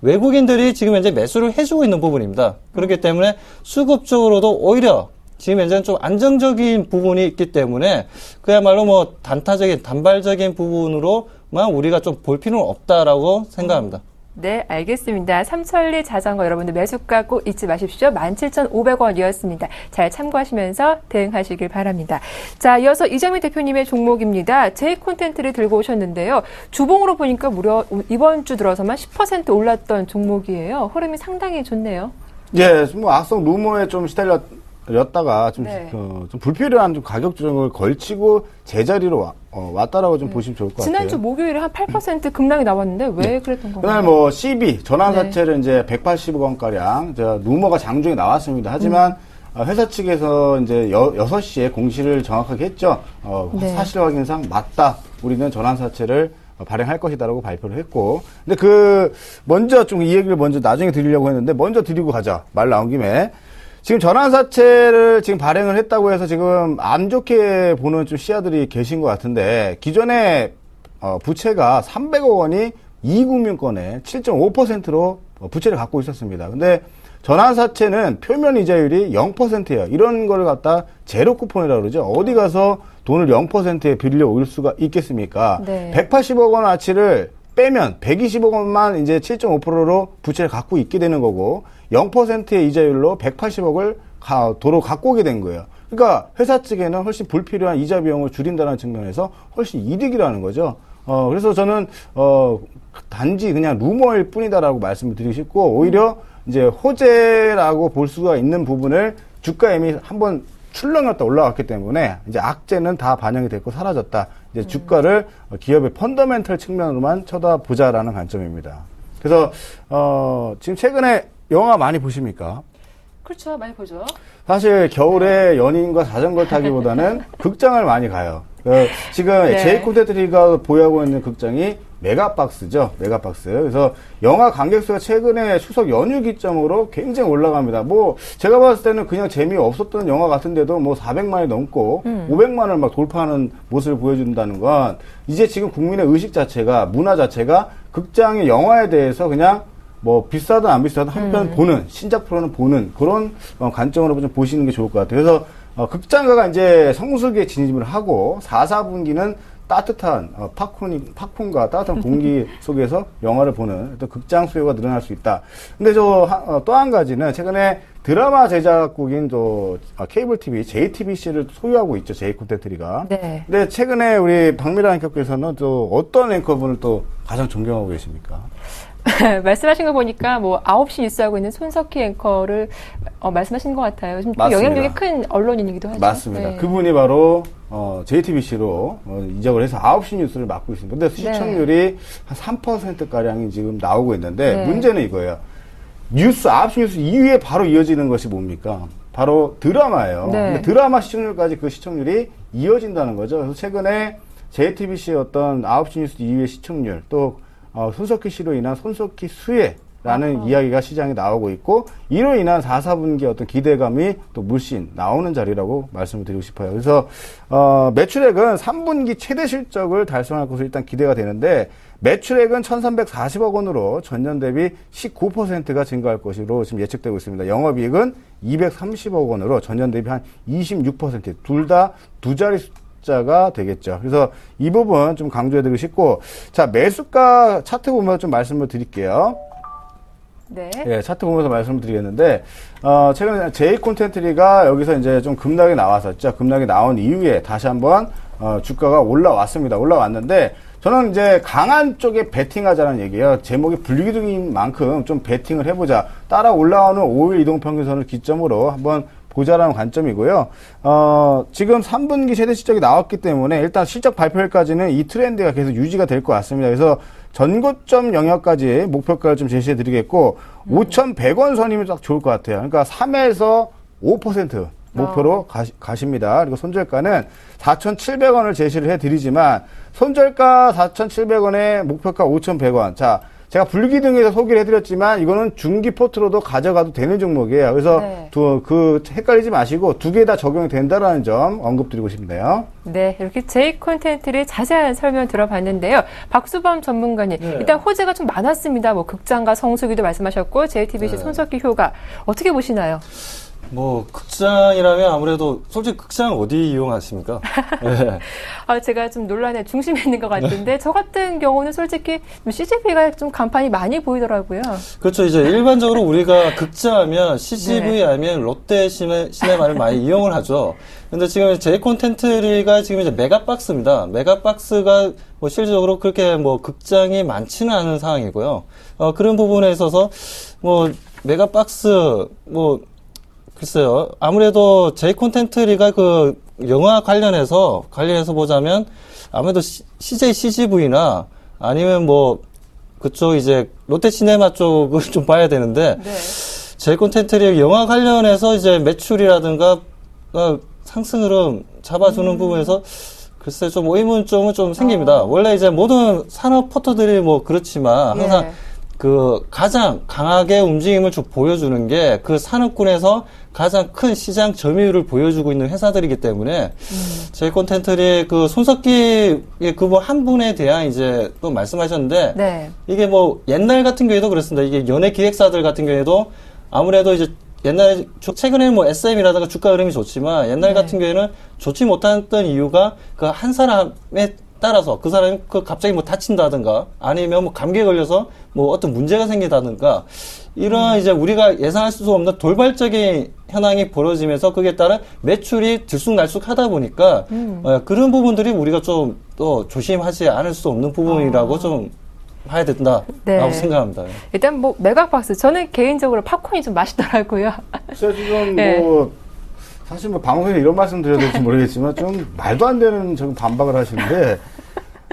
외국인들이 지금 현재 매수를 해주고 있는 부분입니다. 그렇기 때문에 수급적으로도 오히려 지금 현재는 좀 안정적인 부분이 있기 때문에 그야말로 뭐 단발적인 부분으로만 우리가 좀 볼 필요는 없다라고 생각합니다. 네, 알겠습니다. 삼천리 자전거 여러분들 매수가 꼭 잊지 마십시오. 17,500원이었습니다. 잘 참고하시면서 대응하시길 바랍니다. 자, 이어서 이정민 대표님의 종목입니다. J 콘텐츠를 들고 오셨는데요. 주봉으로 보니까 무려 이번 주 들어서만 10% 올랐던 종목이에요. 흐름이 상당히 좋네요. 예, 뭐 악성 루머에 좀 였다가 좀 불필요한 좀 가격 조정을 걸치고 제자리로 왔다라고 좀 보시면 좋을 것 같아요. 지난주 목요일에 한 8% 급락이 나왔는데 왜 그랬던 건가요? 그날 뭐 CB 전환사채를 이제 180억 원가량 루머가 장중에 나왔습니다. 하지만 회사 측에서 이제 6시에 공시를 정확하게 했죠. 네. 사실 확인상 맞다. 우리는 전환사채를 발행할 것이다라고 발표를 했고. 근데 먼저 좀 이 얘기를 먼저 나중에 드리려고 했는데 먼저 드리고 가자. 말 나온 김에. 지금 전환사채를 지금 발행을 했다고 해서 지금 안 좋게 보는 좀 시야들이 계신 것 같은데, 기존에, 부채가 300억 원이 이금융권에 7.5%로 부채를 갖고 있었습니다. 근데 전환사채는 표면 이자율이 0%예요. 이런 걸 갖다 제로 쿠폰이라고 그러죠. 어디 가서 돈을 0%에 빌려 올 수가 있겠습니까? 네. 180억 원 아치를 빼면 120억 원만 이제 7.5%로 부채를 갖고 있게 되는 거고, 0%의 이자율로 180억을 도로 갖고 오게 된 거예요. 그러니까 회사 측에는 훨씬 불필요한 이자 비용을 줄인다는 측면에서 훨씬 이득이라는 거죠. 그래서 저는 단지 그냥 루머일 뿐이다라고 말씀을 드리고 싶고, 오히려 이제 호재라고 볼 수가 있는 부분을 주가 이미 한번 출렁였다 올라갔기 때문에 이제 악재는 다 반영이 됐고 사라졌다. 이제 주가를 기업의 펀더멘털 측면으로만 쳐다보자라는 관점입니다. 그래서 지금 최근에 영화 많이 보십니까? 그렇죠. 많이 보죠. 사실 겨울에 연인과 자전거 타기보다는 극장을 많이 가요. 지금 네. 제이 콘텐츠가 보유하고 있는 극장이 메가박스죠. 메가박스. 그래서 영화 관객수가 최근에 추석 연휴 기점으로 굉장히 올라갑니다. 뭐 제가 봤을 때는 그냥 재미없었던 영화 같은데도 뭐 400만이 넘고 500만을 막 돌파하는 모습을 보여준다는 건 이제 지금 국민의 의식 자체가, 문화 자체가 극장의 영화에 대해서 그냥 뭐 비싸든 안 비싸든 한 편 보는, 신작 프로는 보는 그런 관점으로 좀 보시는 게 좋을 것 같아요. 그래서 극장가가 이제 성수기에 진입을 하고 4, 4분기는 따뜻한 팝콘과 따뜻한 공기 속에서 영화를 보는 또 극장 수요가 늘어날 수 있다. 근데 또 한 가지는 최근에 드라마 제작국인 또 케이블 TV, JTBC를 소유하고 있죠. 제이 콘텐츠가. 네. 근데 최근에 우리 박미라 앵커께서는 또 어떤 앵커분을 또 가장 존경하고 계십니까? 말씀하신 거 보니까 뭐 9시 뉴스하고 있는 손석희 앵커를 말씀하신 것 같아요. 좀 맞습니다. 영향력이 큰 언론인이기도 하죠. 맞습니다. 네. 그분이 바로 JTBC로 이적을 해서 9시 뉴스를 맡고 있습니다. 근데 시청률이 한 3%가량이 지금 나오고 있는데 네. 문제는 이거예요. 9시 뉴스 2위에 바로 이어지는 것이 뭡니까? 바로 드라마예요. 네. 근데 드라마 시청률까지 그 시청률이 이어진다는 거죠. 그래서 최근에 JTBC의 어떤 9시 뉴스 이후의 시청률, 또 손석희 씨로 인한 손석희 수혜라는 이야기가 시장에 나오고 있고, 이로 인한 4, 4분기 어떤 기대감이 또 물씬 나오는 자리라고 말씀을 드리고 싶어요. 그래서 매출액은 3분기 최대 실적을 달성할 것으로 일단 기대가 되는데, 매출액은 1,340억 원으로 전년 대비 19%가 증가할 것으로 지금 예측되고 있습니다. 영업이익은 230억 원으로 전년 대비 한 26%, 둘 다 두 자리 숫자가 되겠죠. 그래서 이 부분 좀 강조해드리고 싶고, 자, 매수가 차트 보면 좀 말씀을 드릴게요. 네. 예, 차트 보면서 말씀을 드리겠는데, 최근에 J콘텐트리가 여기서 이제 좀 급락이 나왔었죠. 급락이 나온 이후에 다시 한번, 주가가 올라왔습니다. 올라왔는데, 저는 이제 강한 쪽에 베팅하자는 얘기예요. 제목이 불기둥인 만큼 좀 베팅을 해보자. 따라 올라오는 5일 이동평균선을 기점으로 한번 보자라는 관점이고요. 지금 3분기 최대 실적이 나왔기 때문에 일단 실적 발표일까지는 이 트렌드가 계속 유지가 될 것 같습니다. 그래서 전고점 영역까지 목표가를 좀 제시해 드리겠고, 5,100원 선이면 딱 좋을 것 같아요. 그러니까 3에서 5% 목표로 가십니다. 그리고 손절가는 4,700원을 제시를 해드리지만, 손절가 4,700원에 목표가 5,100원. 자, 제가 불기둥에서 소개를 해드렸지만, 이거는 중기 포트로도 가져가도 되는 종목이에요. 그래서 네. 헷갈리지 마시고 두 개 다 적용이 된다라는 점 언급드리고 싶네요. 네, 이렇게 J 콘텐츠를 자세한 설명 들어봤는데요. 박수범 전문가님, 네. 일단 호재가 좀 많았습니다. 뭐 극장가 성수기도 말씀하셨고, JTBC 네. 손석희 효과 어떻게 보시나요? 뭐 극장이라면 아무래도 솔직히 극장 어디 이용하십니까? 네. 제가 좀 논란의 중심에 있는 것 같은데, 저 같은 경우는 솔직히 CGV가 좀 간판이 많이 보이더라고요. 그렇죠. 이제 일반적으로 우리가 극장하면 CGV 하면 롯데 시네마를 많이 이용을 하죠. 근데 지금 제 콘텐츠가 지금 이제 메가박스입니다. 메가박스가 뭐 실질적으로 그렇게 뭐 극장이 많지는 않은 상황이고요. 그런 부분에 있어서 뭐 메가박스 뭐 글쎄요. 아무래도 제 콘텐츠가 그 영화 관련해서 보자면 아무래도 CJ CGV나 아니면 뭐 그쪽 이제 롯데시네마 쪽을 좀 봐야 되는데, 네. 제 콘텐츠리 영화 관련해서 이제 매출이라든가 상승 흐름 잡아주는 부분에서 글쎄 좀 의문점은 좀 생깁니다. 원래 이제 모든 산업 포터들이 뭐 그렇지만 항상 예. 그 가장 강하게 움직임을 쭉 보여주는 게 그 산업군에서 가장 큰 시장 점유율을 보여주고 있는 회사들이기 때문에 제 콘텐츠리 그 손석희 그분 한 분에 대한 이제 또 말씀하셨는데, 네. 이게 뭐 옛날 같은 경우에도 그렇습니다. 이게 연예 기획사들 같은 경우에도 아무래도 이제 옛날에 최근에는 뭐 SM이라든가 주가 흐름이 좋지만 옛날 같은 경우에는 좋지 못했던 이유가 그 한 사람에 따라서 그 사람이 그 갑자기 뭐 다친다든가 아니면 뭐 감기에 걸려서 뭐 어떤 문제가 생기다든가 이런 이제 우리가 예상할 수 없는 돌발적인 현황이 벌어지면서 거기에 따른 매출이 들쑥날쑥 하다 보니까 그런 부분들이 우리가 좀 또 조심하지 않을 수 없는 부분이라고 좀 봐야 된다라고 네. 생각합니다. 일단 뭐 메가박스, 저는 개인적으로 팝콘이 좀 맛있더라고요. 제가 지금 네. 뭐 사실 뭐 방송에 이런 말씀 드려야 될지 모르겠지만 좀 말도 안 되는 지금 반박을 하시는데,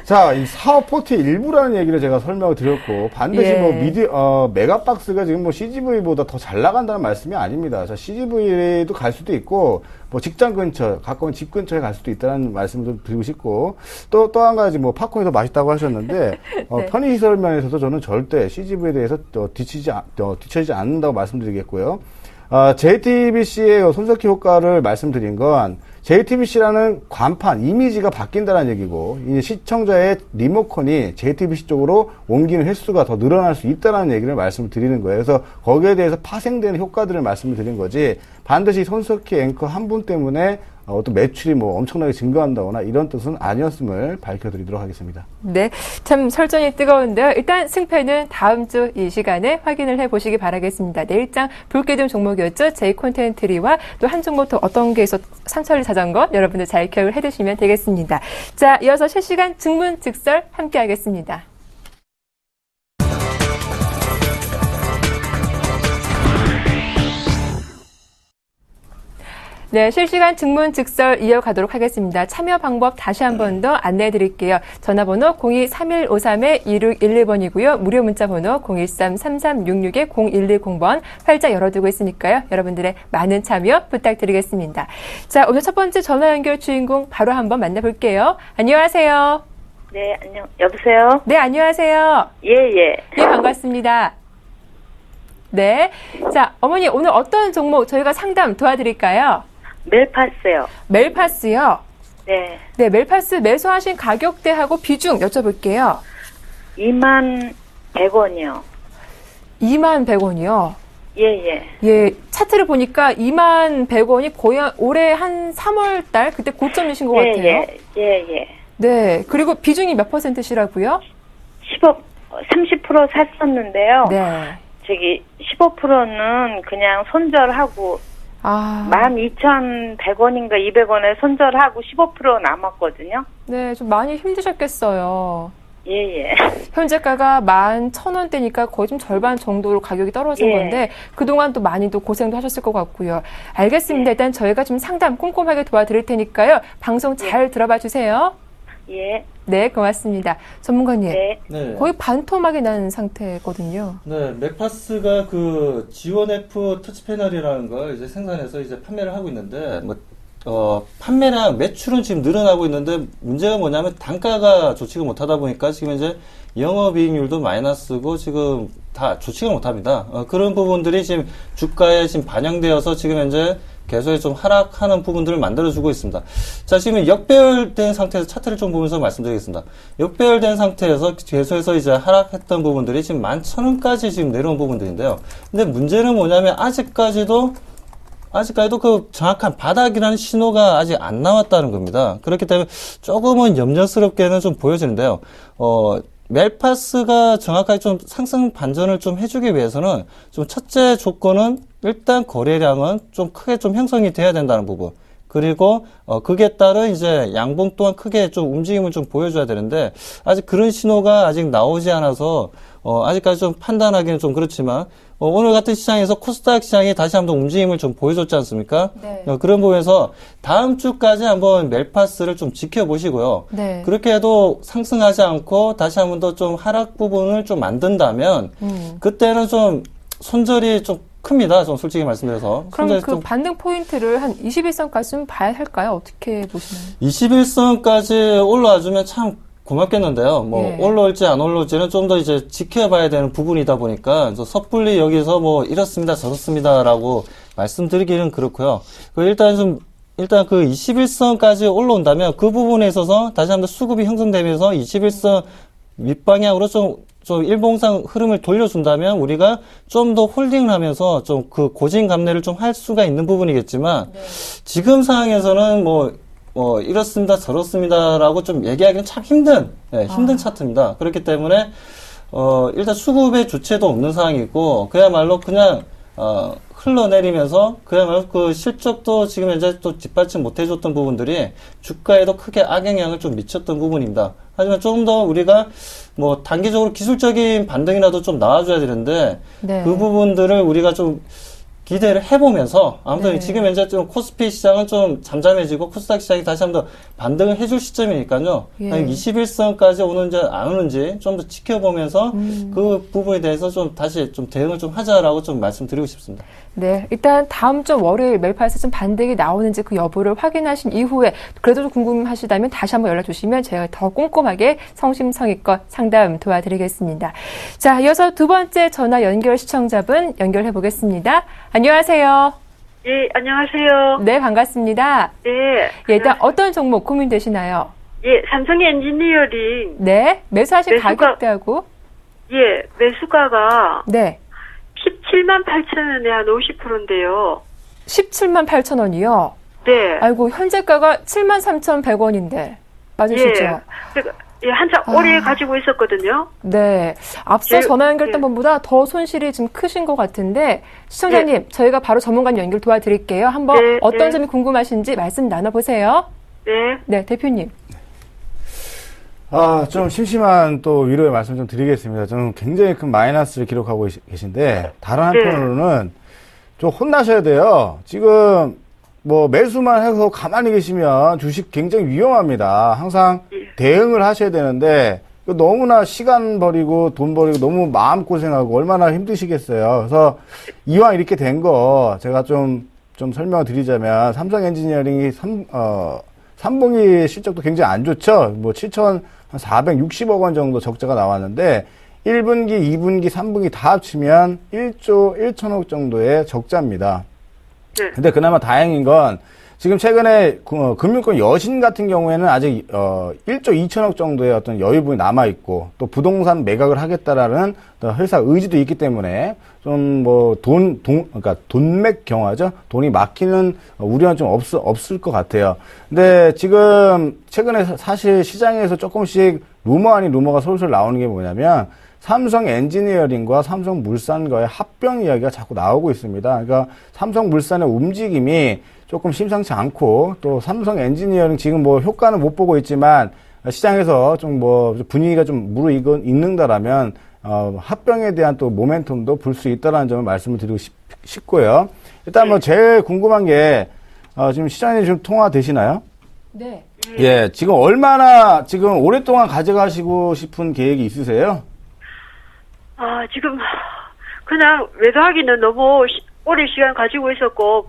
자, 이 사업 포트의 일부라는 얘기를 제가 설명을 드렸고, 반드시 예. 뭐 메가박스가 지금 뭐 CGV보다 더 잘 나간다는 말씀이 아닙니다. 자, CGV도 갈 수도 있고, 뭐 직장 근처, 가까운 집 근처에 갈 수도 있다는 말씀을 좀 드리고 싶고, 또 한 가지 뭐 팝콘이 더 맛있다고 하셨는데, 네. 편의시설 면에서도 저는 절대 CGV에 대해서 뒤처지지 않는다고 말씀드리겠고요. JTBC의 손석희 효과를 말씀드린 건, JTBC라는 간판, 이미지가 바뀐다는 얘기고, 이 시청자의 리모컨이 JTBC 쪽으로 옮기는 횟수가 더 늘어날 수 있다는 얘기를 말씀을 드리는 거예요. 그래서 거기에 대해서 파생되는 효과들을 말씀을 드린 거지, 반드시 손석희 앵커 한 분 때문에 어떤 매출이 뭐 엄청나게 증가한다거나 이런 뜻은 아니었음을 밝혀드리도록 하겠습니다. 네, 참 설전이 뜨거운데요. 일단 승패는 다음 주 이 시간에 확인을 해보시기 바라겠습니다. 내일장 볼게 된 종목이었죠. J 콘텐츠리와 또 한 종목 또 어떤 게 있어 상처를 찾은 것 여러분들 잘 기억을 해두시면 되겠습니다. 자, 이어서 실시간 증문즉설 함께하겠습니다. 네, 실시간 증문 즉설 이어가도록 하겠습니다. 참여 방법 다시 한 번 더 안내해 드릴게요. 전화번호 02-3153-2611번이고요. 무료 문자번호 013-3366-0110번 활짝 열어두고 있으니까요. 여러분들의 많은 참여 부탁드리겠습니다. 자, 오늘 첫 번째 전화 연결 주인공 바로 한번 만나볼게요. 안녕하세요. 네, 여보세요? 네, 안녕하세요. 예, 예. 예, 반갑습니다. 네. 자, 어머니, 오늘 어떤 종목 저희가 상담 도와드릴까요? 멜파스요. 멜파스요. 네. 네, 멜파스 매수하신 가격대하고 비중 여쭤볼게요. 21,100원이요. 21,100원이요. 예, 예. 예, 차트를 보니까 21,100원이 거의 올해 한 3월 달 그때 고점이신 것 예, 같아요. 예, 예, 예. 네. 그리고 비중이 몇 %시라고요? 30% 샀었는데요. 네. 15%는 그냥 손절하고, 아. 12,100원인가 200원에 손절하고 15% 남았거든요. 네, 좀 많이 힘드셨겠어요. 예, 예. 현재가가 11,000원대니까 거의 좀 절반 정도로 가격이 떨어진 예. 건데 그동안 또 많이 또 고생도 하셨을 것 같고요. 알겠습니다. 일단 저희가 좀 상담 꼼꼼하게 도와드릴 테니까요. 방송 잘 들어봐 주세요. 예. 네, 고맙습니다. 전문가님, 네. 네. 거의 반토막이 난 상태거든요. 네, 맥파스가 그 G1F 터치 패널이라는 걸 이제 생산해서 이제 판매를 하고 있는데, 판매량, 매출은 지금 늘어나고 있는데, 문제가 뭐냐면 단가가 좋지가 못하다 보니까 지금 이제 영업이익률도 마이너스고 지금 다 좋지가 못합니다. 그런 부분들이 지금 주가에 지금 반영되어서 지금 현재 계속해서 좀 하락하는 부분들을 만들어주고 있습니다. 자, 지금 역배열된 상태에서 차트를 좀 보면서 말씀드리겠습니다. 역배열된 상태에서 계속해서 이제 하락했던 부분들이 지금 11,000원까지 지금 내려온 부분들인데요. 근데 문제는 뭐냐면 아직까지도 그 정확한 바닥이라는 신호가 아직 안 나왔다는 겁니다. 그렇기 때문에 조금은 염려스럽게는 좀 보여지는데요. 멜파스가 정확하게 좀 상승 반전을 좀 해주기 위해서는 좀 첫째 조건은 일단 거래량은 좀 크게 좀 형성이 돼야 된다는 부분. 그리고 그게 따른 이제 양봉 또한 크게 좀 움직임을 좀 보여줘야 되는데 아직 그런 신호가 아직 나오지 않아서 아직까지 좀 판단하기는 좀 그렇지만 오늘 같은 시장에서 코스닥 시장이 다시 한번 움직임을 좀 보여줬지 않습니까? 네. 그런 부분에서 다음 주까지 한번 멜파스를 좀 지켜보시고요. 네. 그렇게 해도 상승하지 않고 다시 한번 더 좀 하락 부분을 좀 만든다면 그때는 좀 손절이 좀 큽니다. 좀 솔직히 말씀드려서. 그럼 그 반등 포인트를 한 21선까지 좀 봐야 할까요? 어떻게 보시나요? 21선까지 올라와주면 참 고맙겠는데요. 예. 올라올지 안 올라올지는 좀 더 이제 지켜봐야 되는 부분이다 보니까, 섣불리 여기서 이렇습니다, 저렇습니다라고 말씀드리기는 그렇고요. 일단 그 21선까지 올라온다면 그 부분에 있어서 다시 한번 수급이 형성되면서 21선 밑방향으로 좀 일봉상 흐름을 돌려준다면 우리가 좀 더 홀딩을 하면서 좀 그 고진감래를 좀 할 수가 있는 부분이겠지만, 네. 지금 상황에서는 이렇습니다, 저렇습니다라고 좀 얘기하기는 참 힘든 차트입니다. 그렇기 때문에, 일단 수급의 주체도 없는 상황이고, 그야말로 그냥, 흘러내리면서, 그야말로 그 실적도 지금 현재 또 뒷받침 못 해줬던 부분들이 주가에도 크게 악영향을 좀 미쳤던 부분입니다. 하지만 조금 더 우리가 단기적으로 기술적인 반등이라도 좀 나와줘야 되는데, 네. 그 부분들을 우리가 좀 기대를 해보면서 아무튼 네. 지금 현재 좀 코스피 시장은 좀 잠잠해지고 코스닥 시장이 다시 한번 반등을 해줄 시점이니까요. 예. 21선까지 오는지 안 오는지 좀 더 지켜보면서 그 부분에 대해서 좀 다시 좀 대응을 좀 하자라고 좀 말씀드리고 싶습니다. 네, 일단 다음 주 월요일 멜파스 좀 반등이 나오는지 그 여부를 확인하신 이후에 그래도 좀 궁금하시다면 다시 한번 연락 주시면 제가 더 꼼꼼하게 성심성의껏 상담 도와드리겠습니다. 자, 이어서 두 번째 전화 연결 시청자분 연결해 보겠습니다. 안녕하세요. 예, 안녕하세요. 네, 반갑습니다. 네. 예, 일단 어떤 종목 고민되시나요? 예, 삼성 엔지니어링. 네, 매수하신 매수가- 가격대하고 예, 매수가가 네, 178,000원에 한 50%인데요. 178,000원이요. 네. 아이고, 현재가가 73,100원인데 맞으시죠? 한참 오래 가지고 있었거든요. 네. 앞서 제- 전화 연결했던 예. 번보다 더 손실이 좀 크신 것 같은데, 시청자님, 저희가 바로 전문가님 연결 도와드릴게요. 한번 네, 어떤 네. 점이 궁금하신지 말씀 나눠보세요. 네. 네, 대표님. 좀 심심한 또 위로의 말씀 좀 드리겠습니다. 저는 굉장히 큰 마이너스를 기록하고 계신데, 다른 한편으로는 좀 혼나셔야 돼요. 지금, 뭐 매수만 해서 가만히 계시면 주식 굉장히 위험합니다. 항상 대응을 하셔야 되는데 너무나 시간 버리고 돈 버리고 너무 마음고생하고 얼마나 힘드시겠어요. 그래서 이왕 이렇게 된 거 제가 좀 설명을 드리자면 삼성 엔지니어링이 3분기 실적도 굉장히 안 좋죠. 뭐 7,460억 원 정도 적자가 나왔는데 1분기, 2분기, 3분기 다 합치면 1조 1천억 정도의 적자입니다. 네. 근데 그나마 다행인 건 지금 최근에 금융권 여신 같은 경우에는 아직 1조 2천억 정도의 어떤 여유분이 남아 있고 또 부동산 매각을 하겠다라는 회사 의지도 있기 때문에 좀 뭐 그러니까 돈맥 경화죠. 돈이 막히는 우려는 좀 없을 것 같아요. 근데 지금 최근에 사실 시장에서 조금씩 루머 아닌 루머가 솔솔 나오는 게 뭐냐면 삼성 엔지니어링과 삼성물산과의 합병 이야기가 자꾸 나오고 있습니다. 그러니까 삼성물산의 움직임이 조금 심상치 않고 또 삼성 엔지니어링 지금 뭐 효과는 못 보고 있지만 시장에서 좀 뭐 분위기가 좀 무르익는다라면 합병에 대한 또 모멘텀도 볼 수 있다라는 점을 말씀을 드리고 싶고요. 일단 뭐 제일 궁금한 게 지금 시장이 좀 통화되시나요? 네. 예, 지금 얼마나 지금 오랫동안 가져가시고 싶은 계획이 있으세요? 지금 그냥 매도하기는 너무 오랜 시간 가지고 있었고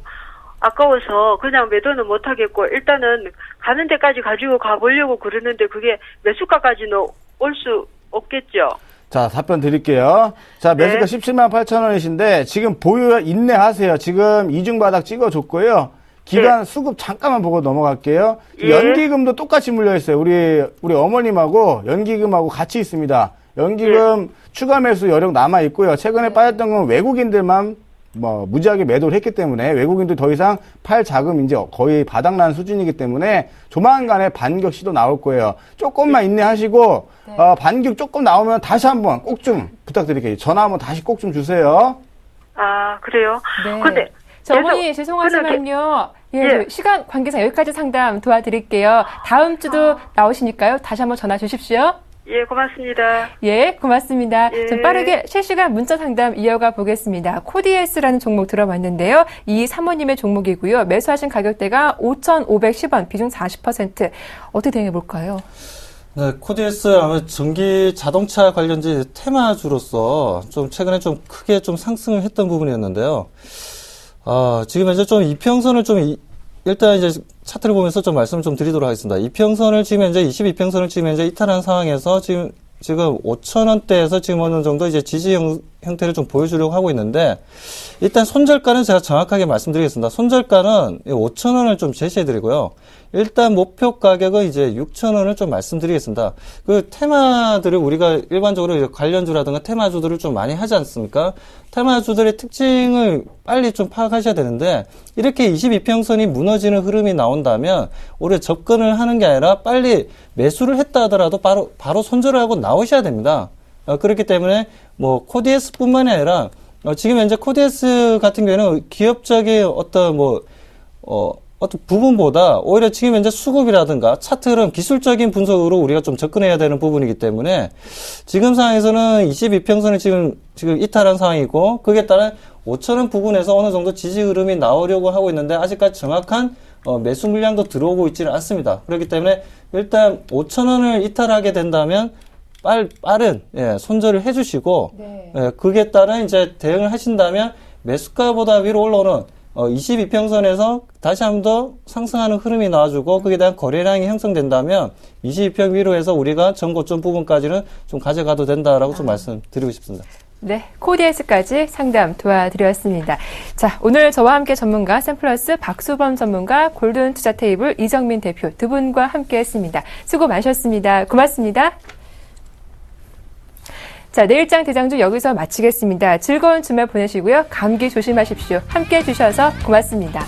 아까워서 그냥 매도는 못하겠고 일단은 가는 데까지 가지고 가보려고 그러는데 그게 매수가까지는 올 수 없겠죠. 자, 답변 드릴게요. 자, 매수가 네. 17만 8천 원이신데 지금 보유 인내하세요. 지금 이중바닥 찍어줬고요. 기간 수급 잠깐만 보고 넘어갈게요. 예. 연기금도 똑같이 물려있어요. 우리 어머님하고 연기금하고 같이 있습니다. 연기금 추가 매수 여력 남아있고요. 최근에 빠졌던 건 외국인들만 뭐 무지하게 매도를 했기 때문에 외국인들 더 이상 팔 자금 이제 거의 바닥난 수준이기 때문에 조만간에 반격 시도 나올 거예요. 조금만 인내하시고 반격 조금 나오면 다시 한번 꼭 좀 부탁드릴게요. 전화 한번 다시 꼭 좀 주세요. 그래요? 네. 근데 어머니 죄송하지만요. 예, 예. 저 시간 관계상 여기까지 상담 도와드릴게요. 다음 주도 나오시니까요. 다시 한번 전화 주십시오. 예, 고맙습니다. 예, 고맙습니다. 예. 좀 빠르게 실시간 문자 상담 이어가 보겠습니다. 코디에스라는 종목 들어봤는데요. 이 사모님의 종목이고요. 매수하신 가격대가 5,510원, 비중 40%. 어떻게 대응해 볼까요? 네, 코디에스 아마 전기 자동차 관련지 테마주로서 좀 최근에 좀 크게 좀 상승을 했던 부분이었는데요. 지금 이제 좀 이평선을 일단 이제 차트를 보면서 좀 말씀 좀 드리도록 하겠습니다. 이평선을 지금 현재 22평선을 지금 현재 이탈한 상황에서 지금 5,000원대에서 지금 어느 정도 이제 지지 형태를 좀 보여주려고 하고 있는데 일단 손절가는 제가 정확하게 말씀드리겠습니다. 손절가는 5,000원을 좀 제시해드리고요. 일단 목표 가격은 이제 6,000원을 좀 말씀드리겠습니다. 그 테마들을 우리가 일반적으로 이제 관련주라든가 테마주들을 좀 많이 하지 않습니까? 테마주들의 특징을 빨리 좀 파악하셔야 되는데 이렇게 22평선이 무너지는 흐름이 나온다면 올해 접근을 하는 게 아니라 빨리 매수를 했다 하더라도 바로 손절을 하고 나오셔야 됩니다. 그렇기 때문에 뭐 코디에스뿐만이 아니라 지금 현재 코디에스 같은 경우에는 기업적인 어떤 어떤 부분보다 오히려 지금 현재 수급이라든가 차트 흐름, 기술적인 분석으로 우리가 좀 접근해야 되는 부분이기 때문에 지금 상황에서는 22평선을 지금 이탈한 상황이고 거기에 따른 5,000원 부근에서 어느 정도 지지 흐름이 나오려고 하고 있는데 아직까지 정확한 매수 물량도 들어오고 있지는 않습니다. 그렇기 때문에 일단 5,000원을 이탈하게 된다면 빠른 손절을 해주시고 그에 따른 이제 대응을 하신다면 매수가보다 위로 올라오는 22평선에서 다시 한 번 더 상승하는 흐름이 나와주고 거기에 대한 거래량이 형성된다면 22평 위로 해서 우리가 전고점 부분까지는 좀 가져가도 된다라고 좀 말씀드리고 싶습니다. 네, 코디에스까지 상담 도와드렸습니다. 자, 오늘 저와 함께 전문가 샘플러스 박수범 전문가 골든 투자 테이블 이정민 대표 두 분과 함께했습니다. 수고 많으셨습니다. 고맙습니다. 자, 내일장 대장주 여기서 마치겠습니다. 즐거운 주말 보내시고요. 감기 조심하십시오. 함께해 주셔서 고맙습니다.